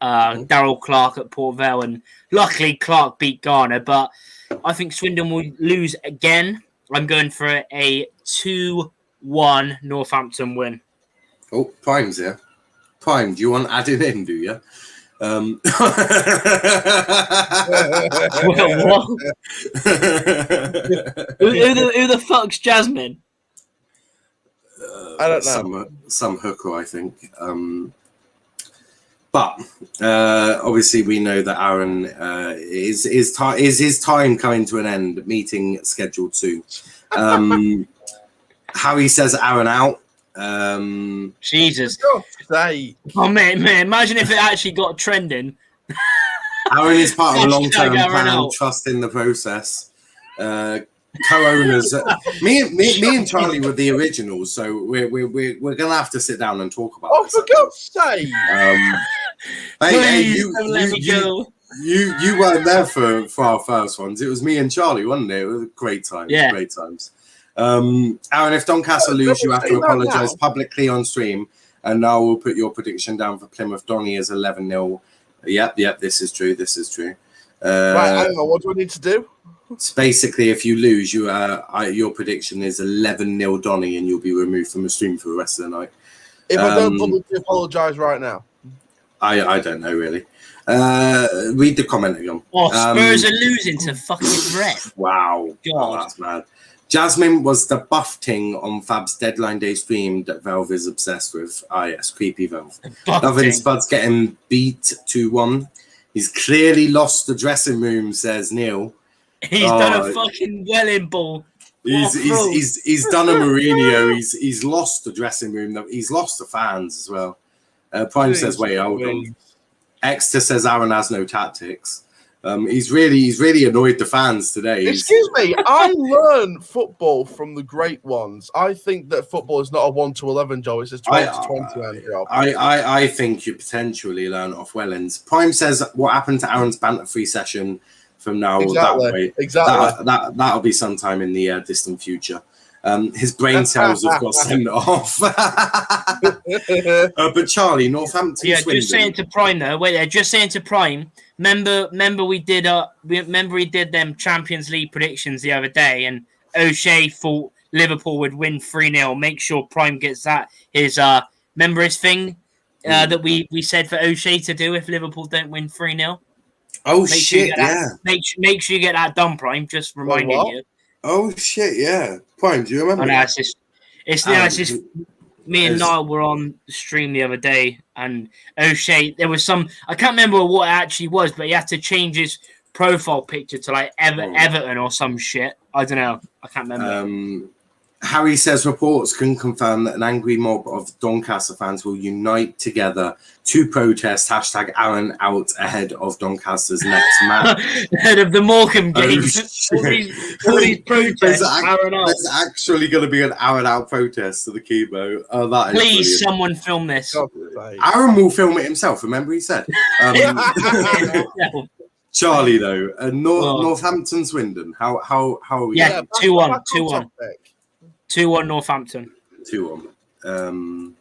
Darryl Clark at Port Vale, and luckily Clark beat Garner. But I think Swindon will lose again. I'm going for a 2-1 Northampton win. Oh, Prime's here. Prime, do you want added in? Do you? What? who the fuck's Jasmine? I don't know. Some hooker, I think. But obviously, we know that Aaron is his time coming to an end. Meeting scheduled soon. Harry says Aaron out. Jesus. Oh man, imagine if it actually got trending. Aaron is part of a long-term plan, trust in the process. Co-owners, me and Charlie were the originals, so we're gonna have to sit down and talk about this. For God's sake! You weren't there for our first ones. It was me and Charlie, wasn't it? It was great times. Yeah. Great times. Aaron, if Doncaster lose, you have to apologise publicly on stream, and now we'll put your prediction down for Plymouth Donny as 11-0. Yep, this is true. Right, hang on, what do I need to do? So basically, if you lose, your prediction is 11-0 Donny, and you'll be removed from the stream for the rest of the night. If I don't publicly apologise right now? I don't know, really. Read the comment again. Oh, Spurs are losing to fucking Red. Wow. God. That's mad. Jasmine was the buff ting on Fab's deadline day stream that Valve is obsessed with. Ah, yes, creepy Valve. Loving Spud's getting beat 2-1. He's clearly lost the dressing room, says Neil. He's done a fucking Welling ball. He's done a Mourinho. He's lost the dressing room. He's lost the fans as well. Prime says, wait, hold on. Exeter says Aaron has no tactics. He's really annoyed the fans today. Excuse me, I learn football from the great ones. I think that football is not a 1 to 11 job; it's a 12 to 20 job. I think you potentially learn off Wellens. Prime says what happened to Aaron's banter-free session from now exactly. That'll be sometime in the distant future. His brain cells have got sent off. But Charlie, Northampton. Yeah, Swindon. just saying to Prime though. Wait there, just saying to Prime. Remember we did them Champions League predictions the other day, and O'Shea thought Liverpool would win 3-0. Make sure Prime gets that. Remember his thing that we said for O'Shea to do if Liverpool don't win 3-0. Oh shit! Make sure you get that done, Prime. Just reminding you. Oh shit! Yeah, Prime. Do you remember? Oh, no, it's just me and Niall were on the stream the other day, and O'Shea, there was some, I can't remember what it actually was, but he had to change his profile picture to like Everton or some shit. I don't know. I can't remember. Harry says reports can confirm that an angry mob of Doncaster fans will unite together to protest #Aaron out ahead of Doncaster's next match. Ahead of the Morecambe games. All these protests, Aaron out. There's actually going to be an Aaron out protest to the Keybo. Oh, that is Please, brilliant. someone film this. Aaron will film it himself. Remember, he said. Charlie, though, Northampton, Swindon. How are we? Yeah, 2-1, 2-1. 2-1 Northampton. 2-1. 2-1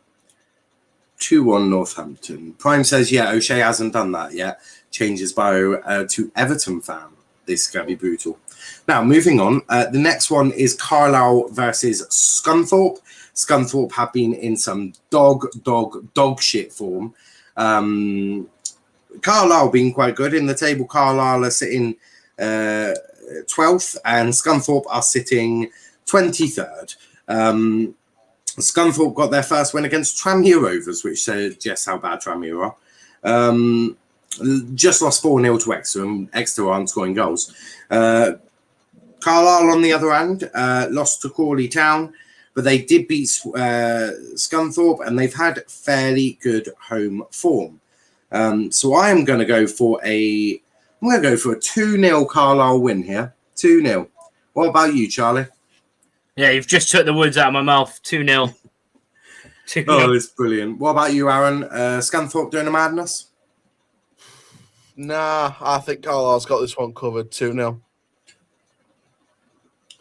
Northampton. Prime says, yeah, O'Shea hasn't done that yet. Changes bio to Everton fan. This is going to be brutal. Now, moving on. The next one is Carlisle versus Scunthorpe. Scunthorpe have been in some dog shit form. Carlisle being quite good in the table. Carlisle are sitting 12th and Scunthorpe are sitting 23rd. Scunthorpe got their first win against Tranmere Rovers, which suggests how bad Tranmere are. Just lost 4-0 to Exeter, and Exeter aren't scoring goals. Carlisle, on the other hand, lost to Crawley Town, but they did beat Scunthorpe, and they've had fairly good home form. So I am going to go for a 2-0 Carlisle win here. 2-0. What about you, Charlie? Yeah, you've just took the words out of my mouth. 2-0. Oh, it's brilliant. What about you, Aaron? Scunthorpe doing a madness? Nah, I think Carlisle's got this one covered 2-0.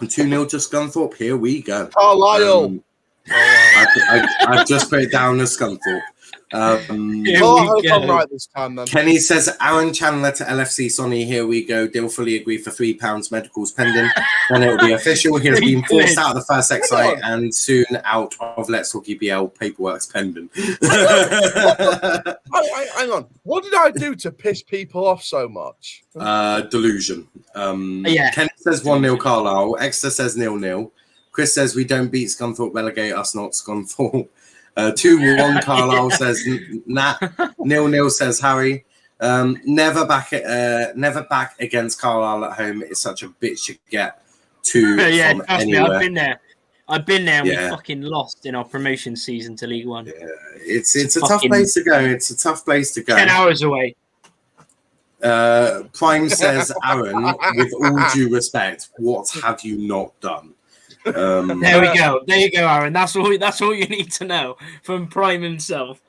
2-0 to Scunthorpe. Here we go. Carlisle. I've just put it down as Scunthorpe. I hope I'm right this time then. Kenny says, Aaron Chandler to LFC Sonny, here we go. Deal fully agree for £3 medicals pending. Then it will be official. He has been forced out of the first Excite and soon out of Let's Talk EPL. Paperwork's pending. Hang on. What did I do to piss people off so much? Delusion. Yeah. Kenny says 1-0 Carlisle. Exeter says 0-0. Chris says we don't beat Scunthorpe, relegate us, not Scunthorpe. 2-1 Carlisle says Nat. 0-0 says Harry. Never back against Carlisle at home. It's such a bitch to get to from anywhere. Me, I've been there and we fucking lost in our promotion season to League One. Yeah, it's a tough place to go. It's a tough place to go. 10 hours away. Prime says, Aaron, with all due respect, what have you not done? There we go. There you go, Aaron. That's all you need to know from Prime himself.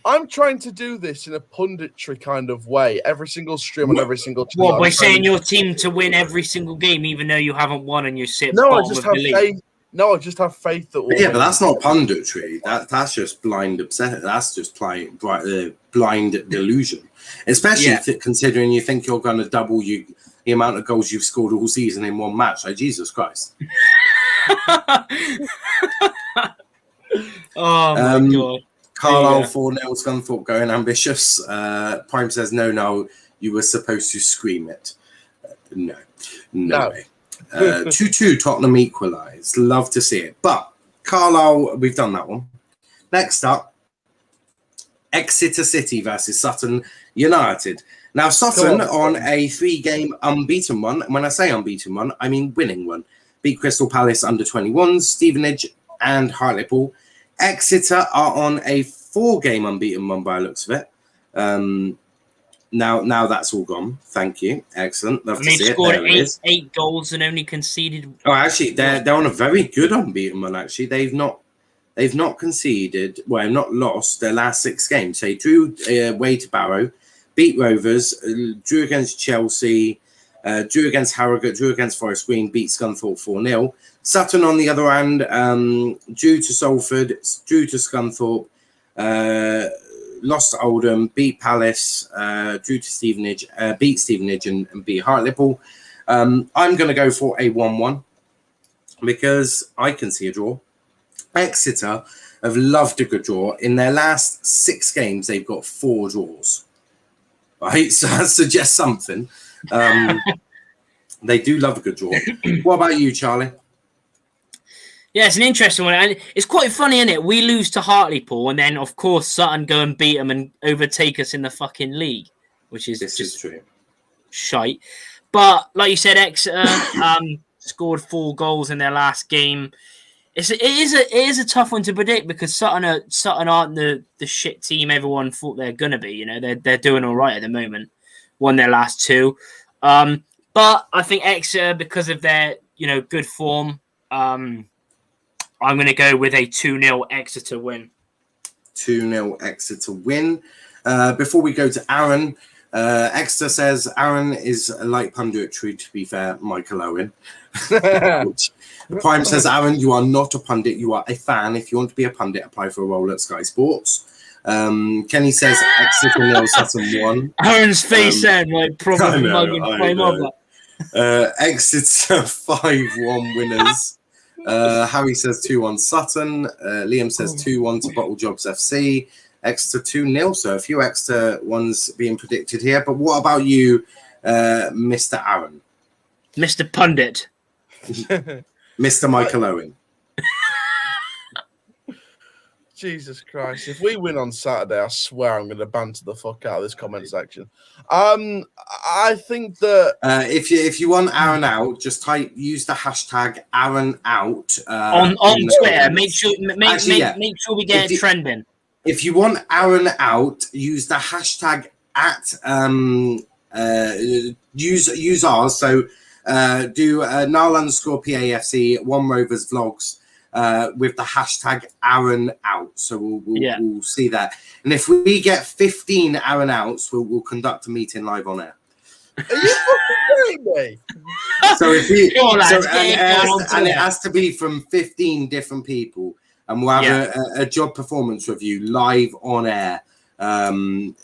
I'm trying to do this in a punditry kind of way. Every single stream on every single channel. What, by saying your team to win every single game, even though you haven't won and you sit I just have faith. No, I just have faith that. But that's not punditry. That's just blind obsession. That's just blind delusion. Especially considering you think you're going to double the amount of goals you've scored all season in one match. Like Jesus Christ. Oh my god. Carlisle 4-0 Scunthorpe going ambitious. Prime says no, you were supposed to scream it. No way. 2-2 Tottenham equalised. Love to see it. But Carlisle, we've done that one. Next up, Exeter City versus Sutton United. Now Sutton on a 3-game unbeaten one. When I say unbeaten one, I mean winning one. Beat Crystal Palace under 21s, Stevenage and Hartlepool. Exeter are on a 4-game unbeaten one by the looks of it. Now that's all gone. Thank you. Excellent. Love to see it. They've scored 8 goals and only conceded. Oh, actually, they're on a very good unbeaten one. Actually, they've not conceded. Well, not lost their last 6 games. They drew away to Barrow, beat Rovers, drew against Chelsea. Drew against Harrogate, drew against Forest Green, beat Scunthorpe 4-0. Sutton, on the other hand, drew to Salford, drew to Scunthorpe, lost to Oldham, beat Palace, drew to Stevenage, beat Stevenage and beat Hartlepool. I'm going to go for a 1-1 because I can see a draw. Exeter have loved a good draw. In their last 6 games, they've got 4 draws. Right, so that suggests something. They do love a good draw. What about you, Charlie? Yeah, it's an interesting one. And it's quite funny, isn't it? We lose to Hartlepool, and then, of course, Sutton go and beat them and overtake us in the fucking league, which is just true. Shite. But, like you said, Exeter scored 4 goals in their last game. It is a tough one to predict because Sutton aren't the shit team everyone thought they're going to be. You know, they're doing all right at the moment. Won their last 2. But I think Exeter, because of their, good form, I'm going to go with a 2-0 Exeter win. 2-0 Exeter win. Before we go to Aaron, Exeter says Aaron is like punditry, to be fair, Michael Owen. Prime says, Aaron, you are not a pundit, you are a fan. If you want to be a pundit, apply for a role at Sky Sports. Kenny says Exeter 0, Sutton 1. Aaron's face then, like probably mugging Prime over. Exeter 5-1 winners. Harry says 2-1 Sutton. Liam says 2-1 to Bottle Jobs FC. Exeter 2-0. So a few Exeter ones being predicted here. But what about you, Mr. Aaron? Mr. Pundit. Mr. Michael Owen. Jesus Christ. If we win on Saturday, I swear I'm going to banter the fuck out of this comment section. I think that... if you want Aaron out, just use the hashtag Aaron out. On Twitter. Make sure we get it trending. If you want Aaron out, use the hashtag at... use ours. So do Nile_PAFC, One Rovers Vlogs, with the hashtag Aaron out. So Yeah. we'll see that. And if we get 15 Aaron outs, we'll conduct a meeting live on air. Are you fucking kidding me? So if we, Go on, lads, so, get it going on and it Twitter. has to be from 15 different people, and we'll have a job performance review live on air on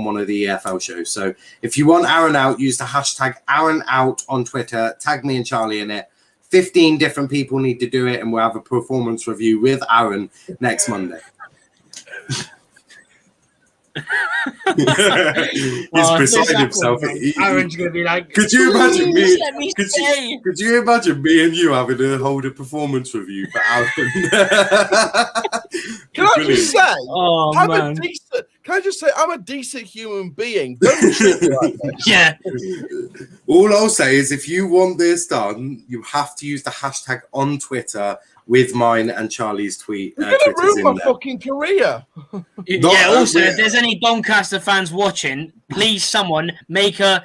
one of the EFL shows. So if you want Aaron out, use the hashtag Aaron out on Twitter. Tag me and Charlie in it. 15 different people need to do it, and we'll have a performance review with Aaron next Monday. He's beside himself. Aaron's going to be like, could you imagine me? let me Could you imagine me and you having to hold a performance review for Aaron? Can I just say, man. Can I just say, I'm a decent human being. Don't treat me like that. Yeah. All I'll say is, if you want this done, you have to use the hashtag on Twitter with mine and Charlie's tweet. You're going to ruin my fucking career. Also, if there's any Doncaster fans watching, please someone make a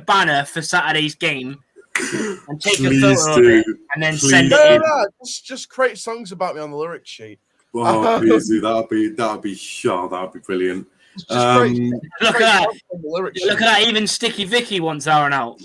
banner for Saturday's game and take a photo of it and then send it in. No, just create songs about me on the lyric sheet. Oh, please do. That'd be sure. That'd be brilliant. Look at that. Look at that. Even Sticky Vicky wants Aaron out.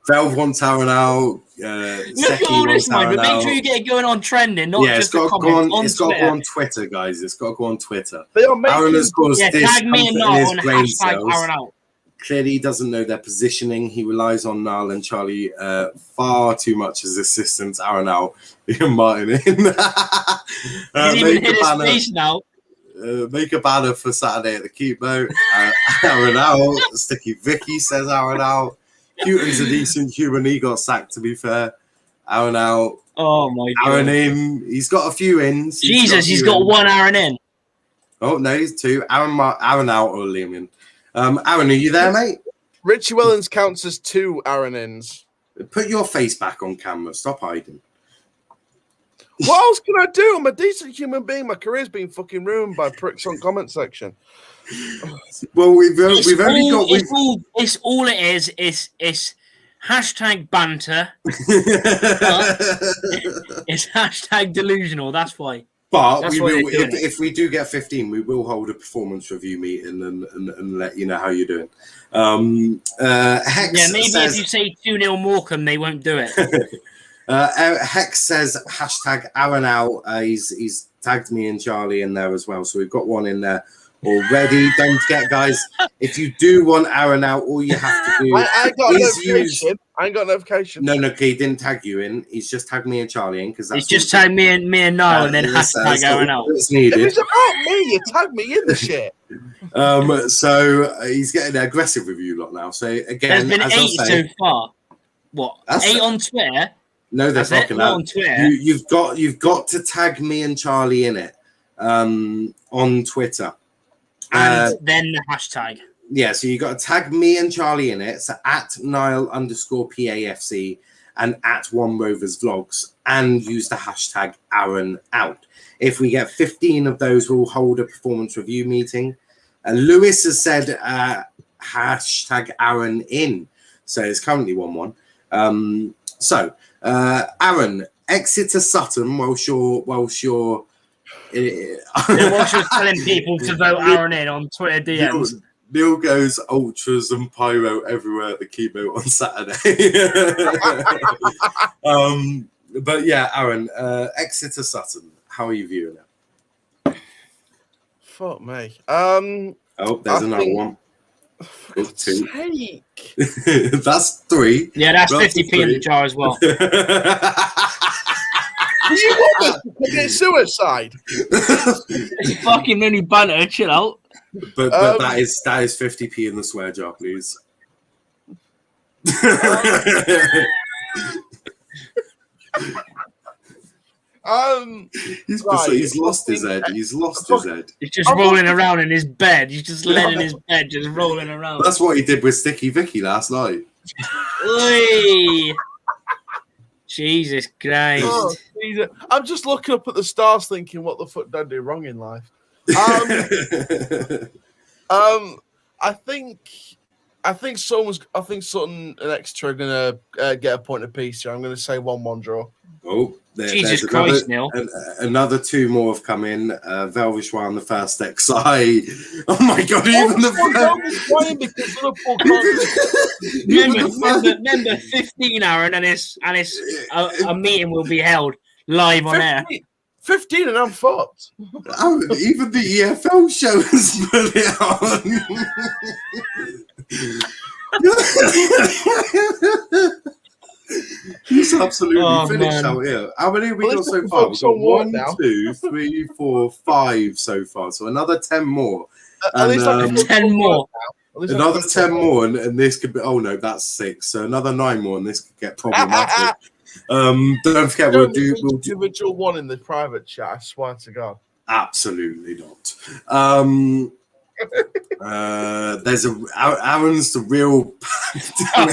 Valve wants Aaron out. Look at all this, man. But make sure you get it going on trending, not just it's got to go on Twitter. Twitter, guys. It's got to go on Twitter. They are making, Aaron has caused this tag me and Niall on hashtag Aaron out. Clearly, he doesn't know their positioning. He relies on Niall and Charlie far too much as assistants. Aaron out, Martin in. He's even hit his face now. Make a banner for Saturday at the Keepmoat. Aaron out. Sticky Vicky says Aaron out. Houghton's a decent human. He got sacked, to be fair. Aaron out. Oh, my God. Aaron in. He's got a few ins. He's got one Aaron in. Oh, no, he's two. Aaron out or Liam in. Aaron, are you there, mate? Richie Wellens counts as 2 Aaron ins. Put your face back on camera. Stop hiding. What else can I do? I'm a decent human being. My career's been fucking ruined by pricks on comment section. Well, we've only got. It's all it is. It's hashtag banter. It's hashtag delusional. That's why. But That's we why will, if we do get 15, we will hold a performance review meeting and let you know how you're doing. Hex maybe says, if you say 2-0 Morecambe, they won't do it. Hex says hashtag Aaron out. He's tagged me and Charlie in there as well, so we've got one in there already. Don't forget, guys, if you do want Aaron out, all you have to do I ain't got notification. No, he didn't tag you in. He's just tagged me and Charlie in because He's just tagged me and Niall and then hashtag Aaron out. It's needed. If it's about me, you tag me in the shit. So he's getting aggressive with you lot now. So again, there's been 8 so far. What? That's 8 on Twitter? No, they're fucking not on Twitter. You've got to tag me and Charlie in it on Twitter. And then the hashtag. Yeah, so you got to tag me and Charlie in it. So at Nile_PAFC and at One Rovers Vlogs, and use the hashtag Aaron out. If we get 15 of those, we'll hold a performance review meeting. Lewis has said hashtag Aaron in. So it's currently 1-1. Aaron, Exeter Sutton whilst you're Whilst you're telling people to vote Aaron in on Twitter DMs. Neil goes ultras and pyro everywhere at the Keepmoat on Saturday. But yeah, Aaron, Exeter Sutton, how are you viewing it? Fuck me. There's another one. Oh, 2. Take. That's 3. Yeah, that's 50p in the jar as well. Do you want us to commit suicide? It's fucking mini banter. Chill out. But that is 50p in the swear jar, please. He's lost his head. He's lost his head. He's just rolling around in his bed. He's just letting his bed just rolling around. That's what he did with Sticky Vicky last night. Oy. Jesus Christ. Oh, Jesus. I'm just looking up at the stars thinking, what the fuck did I do wrong in life? I think I think Sutton and Exeter are going to get a point apiece here. I'm going to say 1-1 draw. Oh, Jesus Christ, Neil. Another two more have come in. Velvish on the first XI. Oh my God, even the Remember 15, Aaron, and it's a meeting will be held live on air. 15 and I'm fucked. Even the EFL show has put it on. He's absolutely finished out here. How many have we got so far? We've got 1, 2, 3, 4, 5 so far. So another 10 more. And, 10 more. Another 10 more, and this could be. Oh no, that's 6. So another 9 more, and this could get problematic. Don't forget, we'll do individual one in the private chat. I swear to God. Absolutely not. There's Aaron's the real. Are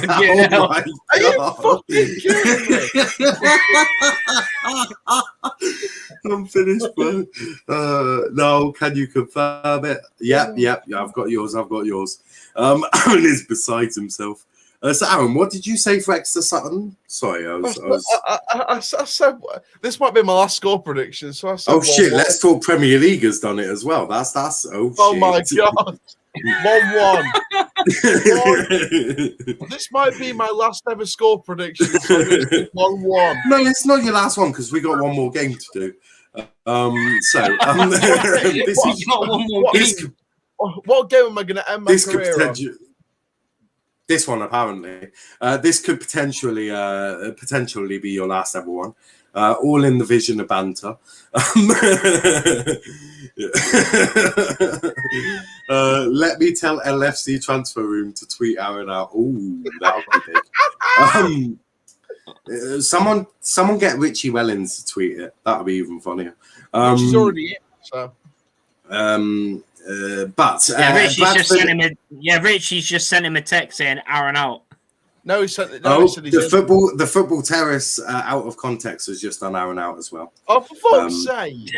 you fucking kidding me? I'm finished, bro. No, can you confirm it? Yep. I've got yours. Aaron is beside himself. So, Aaron, what did you say for Exeter Sutton? Sorry, I said this might be my last score prediction. So I said, oh shit! Let's talk Premier League has done it as well. That's oh shit. My God, 1-1. This might be my last ever score prediction. So 1-1. No, it's not your last one because we got one more game to do. What game am I going to end my career on? This one, apparently. This could potentially be your last ever one. All in the vision of banter. Let me tell LFC Transfer Room to tweet Aaron out. Ooh, that would be big. Someone get Richie Wellens to tweet it. That would be even funnier. She's already in, so. Richie's just sent him a text saying Aaron out. No, he said the football terrace out of context has just done Aaron out as well. Oh, for fuck's sake!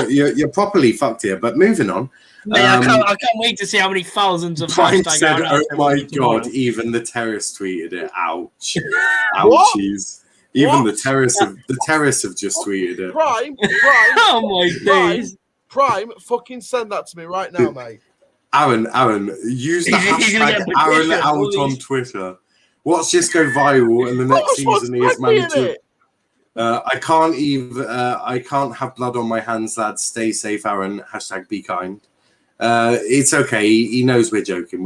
You're properly fucked here. But moving on. I can't wait to see how many thousands of hashtags said, Aaron "Oh my God!" Even the terrace tweeted it. Ouch! Ouchies! Even the terrace have just tweeted it. Prime. Oh my days! Prime, fucking send that to me right now, mate. Aaron, use the hashtag Aaron out on Twitter. Watch this go viral, and the next season he is manager. I can't have blood on my hands, lads. Stay safe, Aaron. Hashtag be kind. It's okay. He knows we're joking.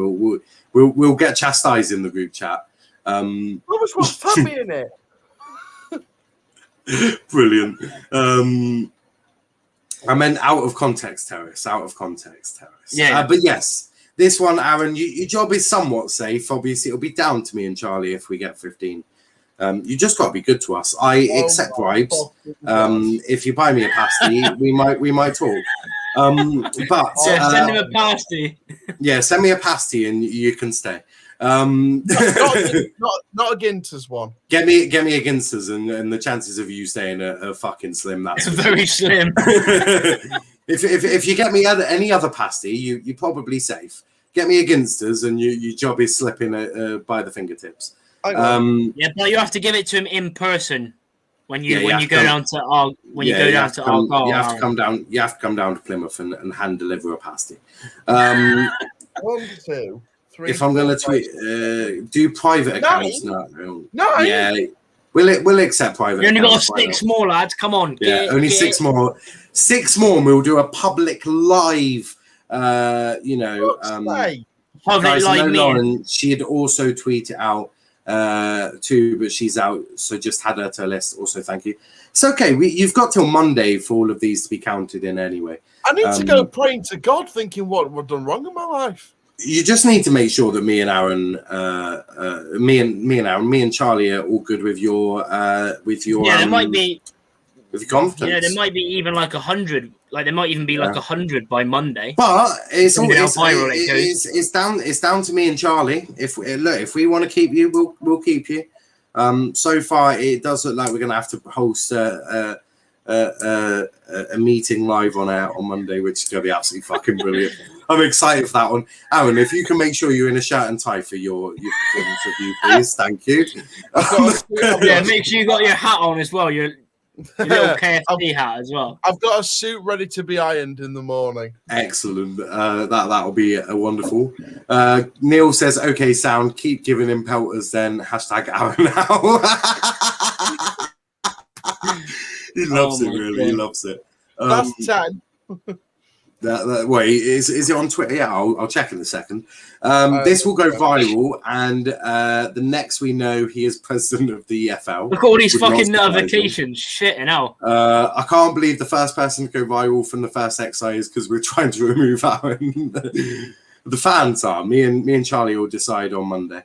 We'll get chastised in the group chat. What's funny in it? Brilliant. I meant out of context terrace. Yeah. But yes, this one, Aaron, your job is somewhat safe. Obviously, it'll be down to me and Charlie if we get 15. You just got to be good to us. I accept bribes. If you buy me a pasty, we might talk. But send him a pasty. Yeah, send me a pasty and you can stay. Not a Ginter's one. Get me a Ginter's, and the chances of you staying are fucking slim. That's very slim. If you get me any other pasty, you're probably safe. Get me a Ginter's, and your job is slipping by the fingertips. Yeah, but you have to give it to him in person when you go down to our You have to come down. You have to come down to Plymouth and hand deliver a pasty. 1, 2, 3. If I'm going to tweet, do private accounts? No. Yeah, we'll accept private. You only got accounts. 6 more, lads. Come on. Only 6 more. 6 more. And we'll do a public live. Guys, Lauren, she'd also tweet it out too, but she's out, so just add her to a list. Also, thank you. It's okay. You've got till Monday for all of these to be counted in anyway. I need to go praying to God, thinking what I've done wrong in my life. You just need to make sure that me and Aaron, me and Charlie are all good with your. There might be. With confidence. Yeah, there might be even like 100. Like there might even be like 100 by Monday. But it's down to me and Charlie. If we want to keep you, we'll keep you. So far, it does look like we're going to have to host a meeting live on air on Monday, which is going to be absolutely fucking brilliant. I'm excited for that one. Aaron, if you can make sure you're in a shirt and tie for your performance review, please. Thank you. Yeah, make sure you got your hat on as well. Your little KFC hat as well. I've got a suit ready to be ironed in the morning. Excellent. That'll be wonderful. Neil says, "Okay, sound. Keep giving him pelters." Then #Aaron now. He loves it. Really, God. He loves it. That's 10. Wait, is it on Twitter? Yeah, I'll check in a second. This will go viral, and the next we know, he is president of the EFL. Look at all these fucking notifications. Shit, and hell. I can't believe the first person to go viral from the first XI is because we're trying to remove Aaron. The fans are. Me and Charlie will decide on Monday.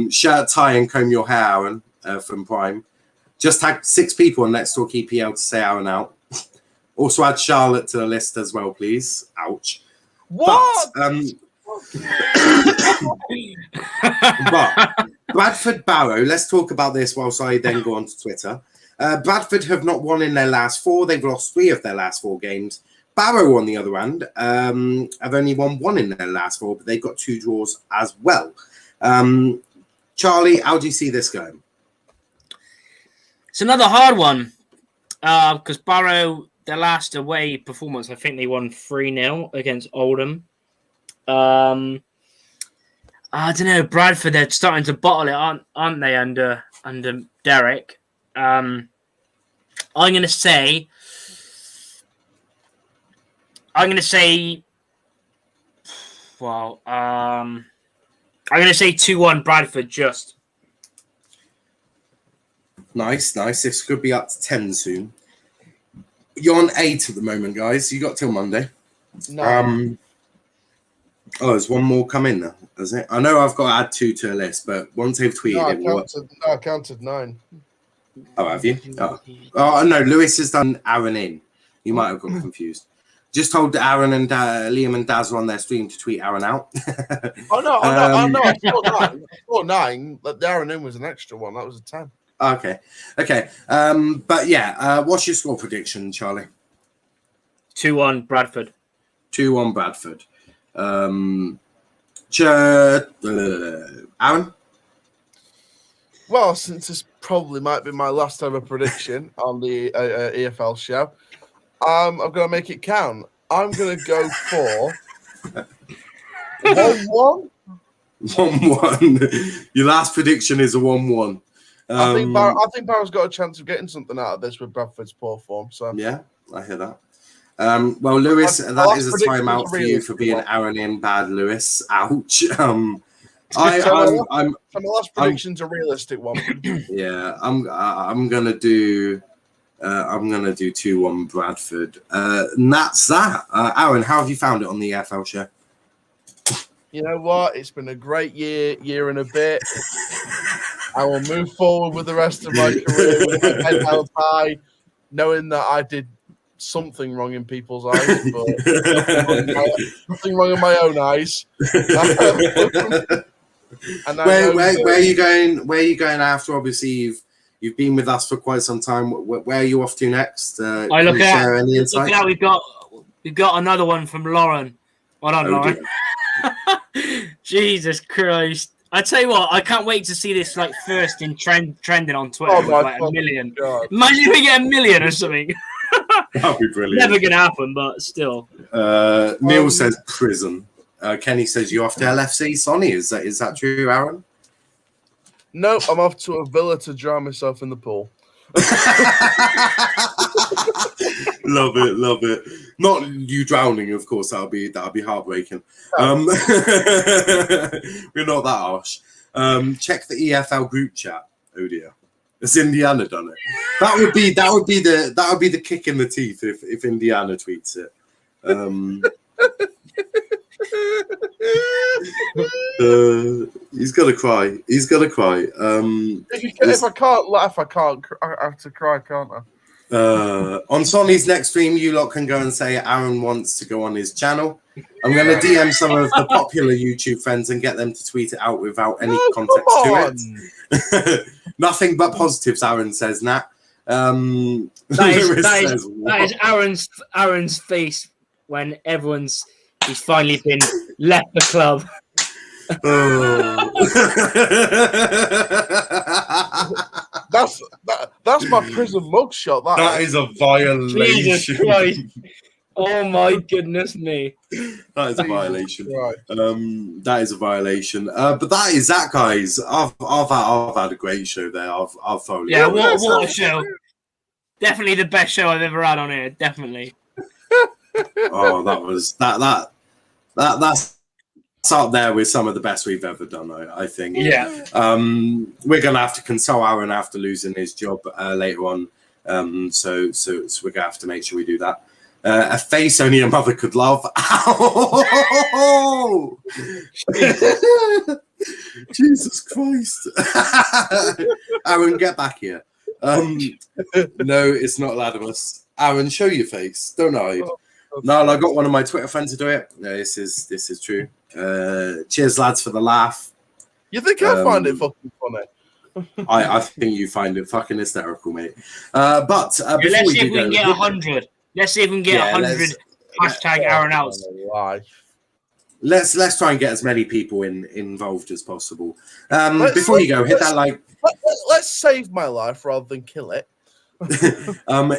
Shirt, tie, and comb your hair, Aaron, from Prime. Just tag 6 people on Let's Talk EPL to say Aaron out. Also add Charlotte to the list as well, please. Ouch. What? But Bradford Barrow, let's talk about this whilst I then go on to Twitter. Bradford have not won in their last 4. They've lost 3 of their last 4 games. Barrow, on the other hand, have only won 1 in their last 4, but they've got 2 draws as well. Charlie, how do you see this going? It's another hard one because Barrow, their last away performance, I think they won 3-0 against Oldham. I don't know, Bradford, they're starting to bottle it, aren't they, under Derek? I'm going to say, well, I'm going to say 2-1 Bradford just. Nice. This could be up to 10 soon. You're on 8 at the moment, guys. You got till Monday. No. There's one more come in there, is it? I know I've got to add 2 to the list, but once they've tweeted I counted 9. Oh, have you? Oh, no, Lewis has done Aaron in. You might have got confused. Just told Aaron and Liam and Daz on their stream to tweet Aaron out. I scored 9. But the Aaron in was an extra one. That was a 10. Okay. But yeah, what's your score prediction, Charlie? 2-1 Bradford. 2-1 Bradford. Aaron? Well, since this probably might be my last ever prediction on the EFL show, I'm going to make it count. I'm going to go for 1-1. 1-1. Your last prediction is a 1-1. I think Barrow's got a chance of getting something out of this with Bradford's poor form. So yeah, I hear that. Well, Lewis, that is a timeout for you for being Aaron in bad, Lewis. Ouch. My last prediction's a realistic one. Yeah, I'm gonna do 2-1 Bradford. And that's that. Aaron, how have you found it on the EFL show? You know what? It's been a great year and a bit. I will move forward with the rest of my career with my head held high, knowing that I did something wrong in people's eyes, but nothing wrong in my own eyes. And where are you going? Where are you going after? Obviously, you've been with us for quite some time. Where are you off to next? Look at we've got another one from Lauren. Well done, Lauren. Jesus Christ. I tell you what, I can't wait to see this first in trending on Twitter with 1 million. God. Imagine if we get 1 million or something. That'd be brilliant. Never gonna happen, but still. Neil says prison. Kenny says you off to LFC. Sonny, is that true, Aaron? No, I'm off to a villa to drown myself in the pool. Love it. Not you drowning, of course. That'll be heartbreaking. We're not that harsh. Check the EFL group chat. Oh dear, has Indiana done it? That would be the kick in the teeth if Indiana tweets it. He's gonna cry. If I can't laugh, I have to cry, can't I? On Sonny's next stream, you lot can go and say Aaron wants to go on his channel. I'm going to DM some of the popular YouTube friends and get them to tweet it out without any context to it. Nothing but positives, Aaron says, Nat. That is Aaron's face when everyone's He's finally been left the club. Oh. That's my prison mugshot. That is a violation. Jesus Christ. Oh my goodness me. That is a violation. Right. That is a violation. But that is that, guys. I've had a great show there. I've thoroughly. Yeah, what a show. Definitely the best show I've ever had on here. Definitely. Oh, that's up there with some of the best we've ever done, I think. Yeah. We're gonna have to console Aaron after losing his job later on. So we're gonna have to make sure we do that. A face only a mother could love. Ow! Jesus Christ. Aaron, get back here. No, it's not Latimus. Aaron, show your face. Don't hide. No, I got one of my Twitter friends to do it. No, this is true. Cheers, lads, for the laugh. You think I find it fucking funny? I think you find it fucking hysterical, mate. But let's see if we can get 100. Let's see if we can get 100 hashtag Aaron outs. Let's try and get as many people involved as possible. Before you go, hit that like. Let's save my life rather than kill it. Before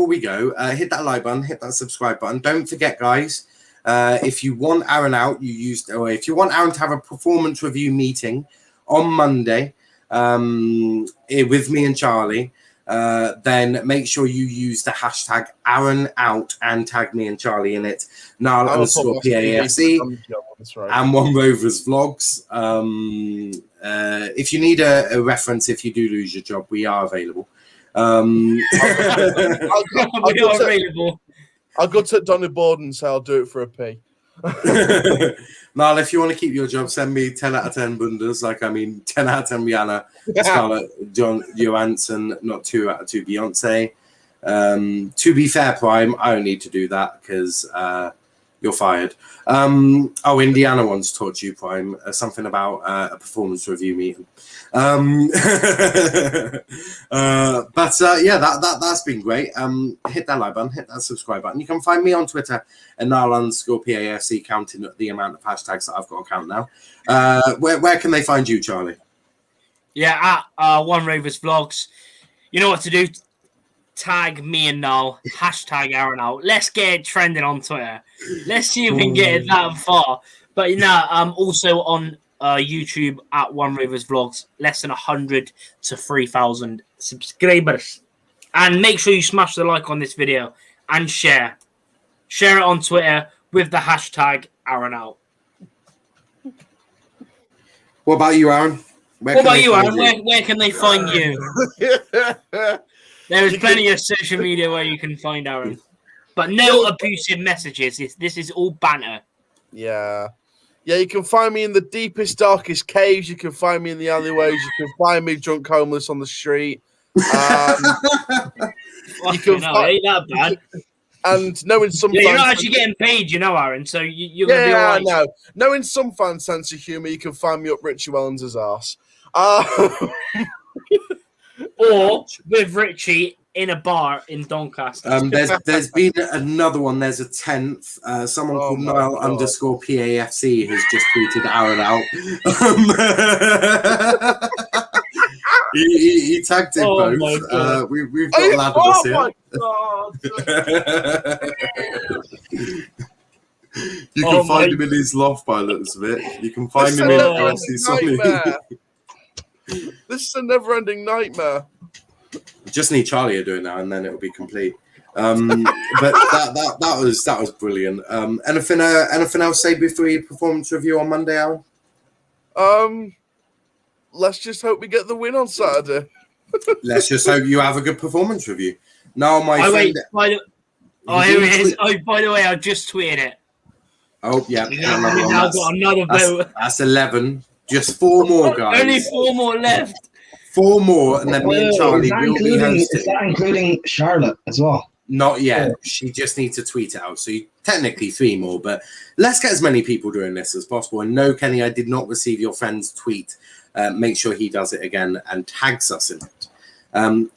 we go, hit that like button, hit that subscribe button. Don't forget, guys. If you want Aaron out, if you want Aaron to have a performance review meeting on Monday with me and Charlie, then make sure you use the hashtag Aaron out and tag me and Charlie in it. _PAFC and One Rovers Vlogs. If you need a reference, if you do lose your job, we are available. I'll go to Donny Borden and say I'll do it for a P. Niall, if you want to keep your job, send me 10 out of 10 Bundas. 10 out of 10 Rihanna, Scarlett Johansson, not 2 out of 2 Beyonce. To be fair, Prime, I don't need to do that because you're fired. Indiana wants to talk to you, Prime. Something about a performance review meeting. That's been great. Hit that like button, hit that subscribe button. You can find me on Twitter at Niall_PAFC, counting the amount of hashtags that I've got to count now. Where can they find you, Charlie? Yeah, at One Rovers Vlogs. You know what to do. Tag me and Niall, hashtag Aaron out. Let's get it trending on Twitter. Let's see if we can get it that far. But also on YouTube at One Rovers Vlogs, less than 100 to 3,000 subscribers. And make sure you smash the like on this video and share. Share it on Twitter with the hashtag Aaron out. What about you, Aaron? Where can they find you? There is plenty of social media where you can find Aaron. But no abusive messages. This is all banter. Yeah. Yeah, you can find me in the deepest, darkest caves. You can find me in the alleyways. You can find me drunk homeless on the street. You can ain't that bad. And knowing some you're not actually getting paid, Aaron, so you're going to be all right. No. Knowing some fan sense of humour, you can find me up Richie Wellens' arse. Or with Richie in a bar in Doncaster. There's been another one. There's a 10th. Someone called Niall_PAFC has just tweeted Aaron out. he tagged in both. We've got Latimus here. You can find him in his loft by the looks of it. You can find him in nightmare. This is a never-ending nightmare. Just need Charlie to do it now, and then it'll be complete. But that was brilliant. Anything else say before your performance review on Monday, Aaron? Let's just hope we get the win on Saturday. Let's just hope you have a good performance review. Now, my friend. Here it is. Oh, by the way, I just tweeted it. Oh yeah, I've got another vote. That's 11. Just 4 more, guys. Only 4 more left. 4 more, and then me and Charlie will be hosting. Is that including Charlotte as well? Not yet. She just needs to tweet it out. So technically 3 more, but let's get as many people doing this as possible. And no, Kenny, I did not receive your friend's tweet. Make sure he does it again and tags us in it.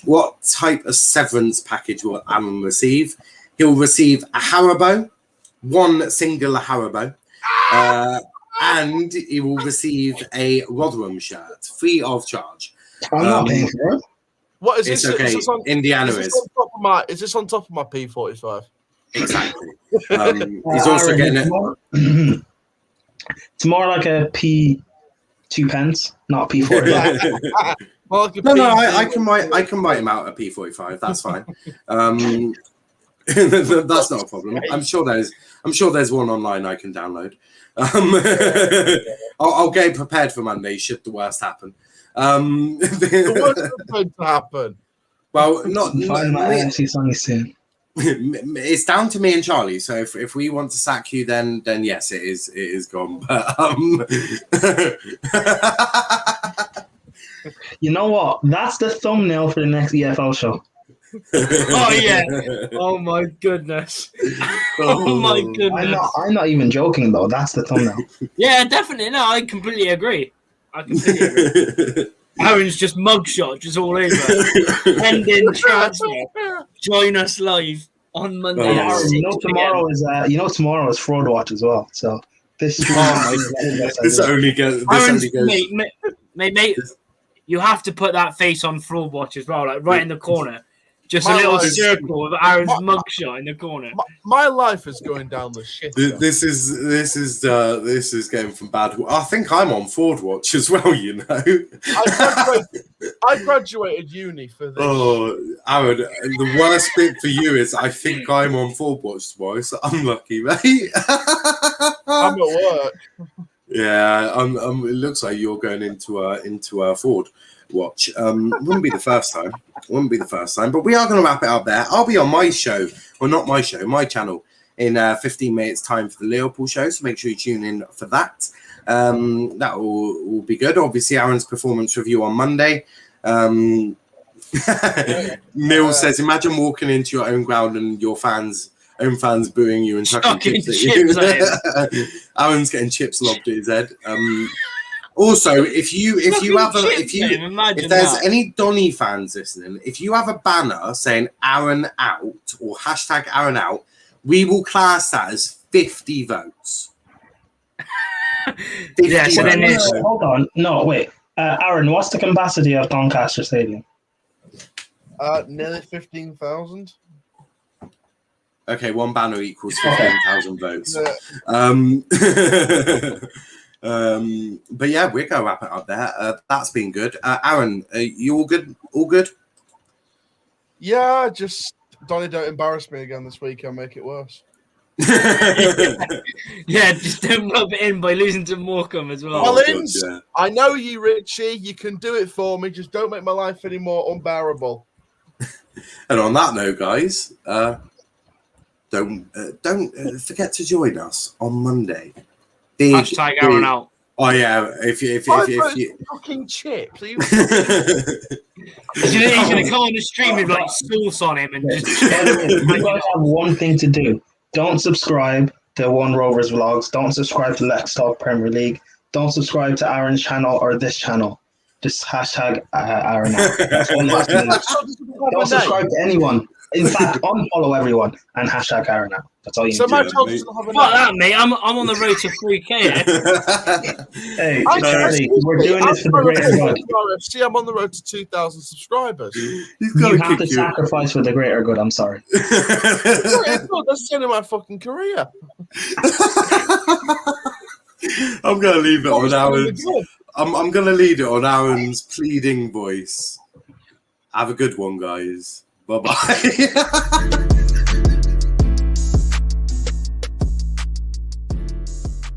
What type of severance package will Aaron receive? He'll receive a Haribo, one singular Haribo, and he will receive a Rotherham shirt, free of charge. I'm not paying for it. What is It's this? okay. Is this on, Indiana is. This is. is this on top of my P45? Exactly. He's also Aaron, getting it. It's more like a P2 pence, not P45. Well, like a No, P- I can write him out a P45. That's fine. That's not a problem. I'm sure there's one online I can download. I'll get prepared for Monday should the worst happen. The worst is going to happen. Well, not Find my NFC Sony soon. it's down to me and Charlie. So if we want to sack you, then yes, it is gone. But You know what? That's the thumbnail for the next EFL show. Oh yeah. Oh my goodness. Oh my goodness. I'm not even joking though. That's the thumbnail. Yeah, definitely. No, I completely agree. Aaron's just mugshot, just all over. Pending transfer. Join us live on Monday. Oh, at Aaron, 6 tomorrow is Fraud Watch as well. So this is this only goes. Mate, you have to put that face on Fraud Watch as well, like right in the corner. Just a little circle with Aaron's mugshot in the corner. My life is going down the shit. This is going from bad. I think I'm on Ford Watch as well. You know, I graduated uni for this. Oh, Aaron, the worst bit for you is I think I'm on Ford Watch tomorrow. So I'm lucky, mate. I'm at work. Yeah, it looks like you're going into a Ford Watch. Wouldn't be the first time. But we are going to wrap it up there. I'll be on my show, or not my show, my channel in 15 minutes time for the Liverpool show. So make sure you tune in for that. That will be good. Obviously, Aaron's performance review on Monday. Neil says, imagine walking into your own ground and your own fans booing you and chucking chips at you. Aaron's getting chips lobbed at his head. Also, if there's any Donny fans listening, if you have a banner saying Aaron out or hashtag Aaron out, we will class that as 50 votes. 50 Yeah, so then votes. Hold on. No, wait. Aaron, what's the capacity of Doncaster Stadium? Nearly 15,000. Okay, one banner equals 15,000 votes. But yeah, we're gonna wrap it up there. That's been good. Aaron, you all good? All good? Yeah, just Donny, don't embarrass me again this week. I'll make it worse. Yeah, just don't rub it in by losing to Morecambe as well. Collins, yeah. I know you, Richie. You can do it for me. Just don't make my life any more unbearable. And on that note, guys, don't forget to join us on Monday. Hashtag Aaron out. Oh yeah, if you fucking chips. Are you He's gonna come on the stream with like sauce on him and just. You guys have one thing to do. Don't subscribe to One Rovers Vlogs. Don't subscribe to Let's Talk Premier League. Don't subscribe to Aaron's channel or this channel. Just hashtag Aaron out. That's one last thing. Don't subscribe to anyone. In fact, unfollow everyone and hashtag Aaron out. That's all you so need my to child do. doesn't have a Fuck that, mate. I'm on the road to 3K. Hey, Charlie, we're doing this for the greater good. See, I'm on the road to 2,000 subscribers. You have to sacrifice for the greater good. I'm sorry. That's the end of my fucking career. I'm gonna leave it on Aaron's. I'm gonna lead it on Aaron's pleading voice. Have a good one, guys. Bye bye.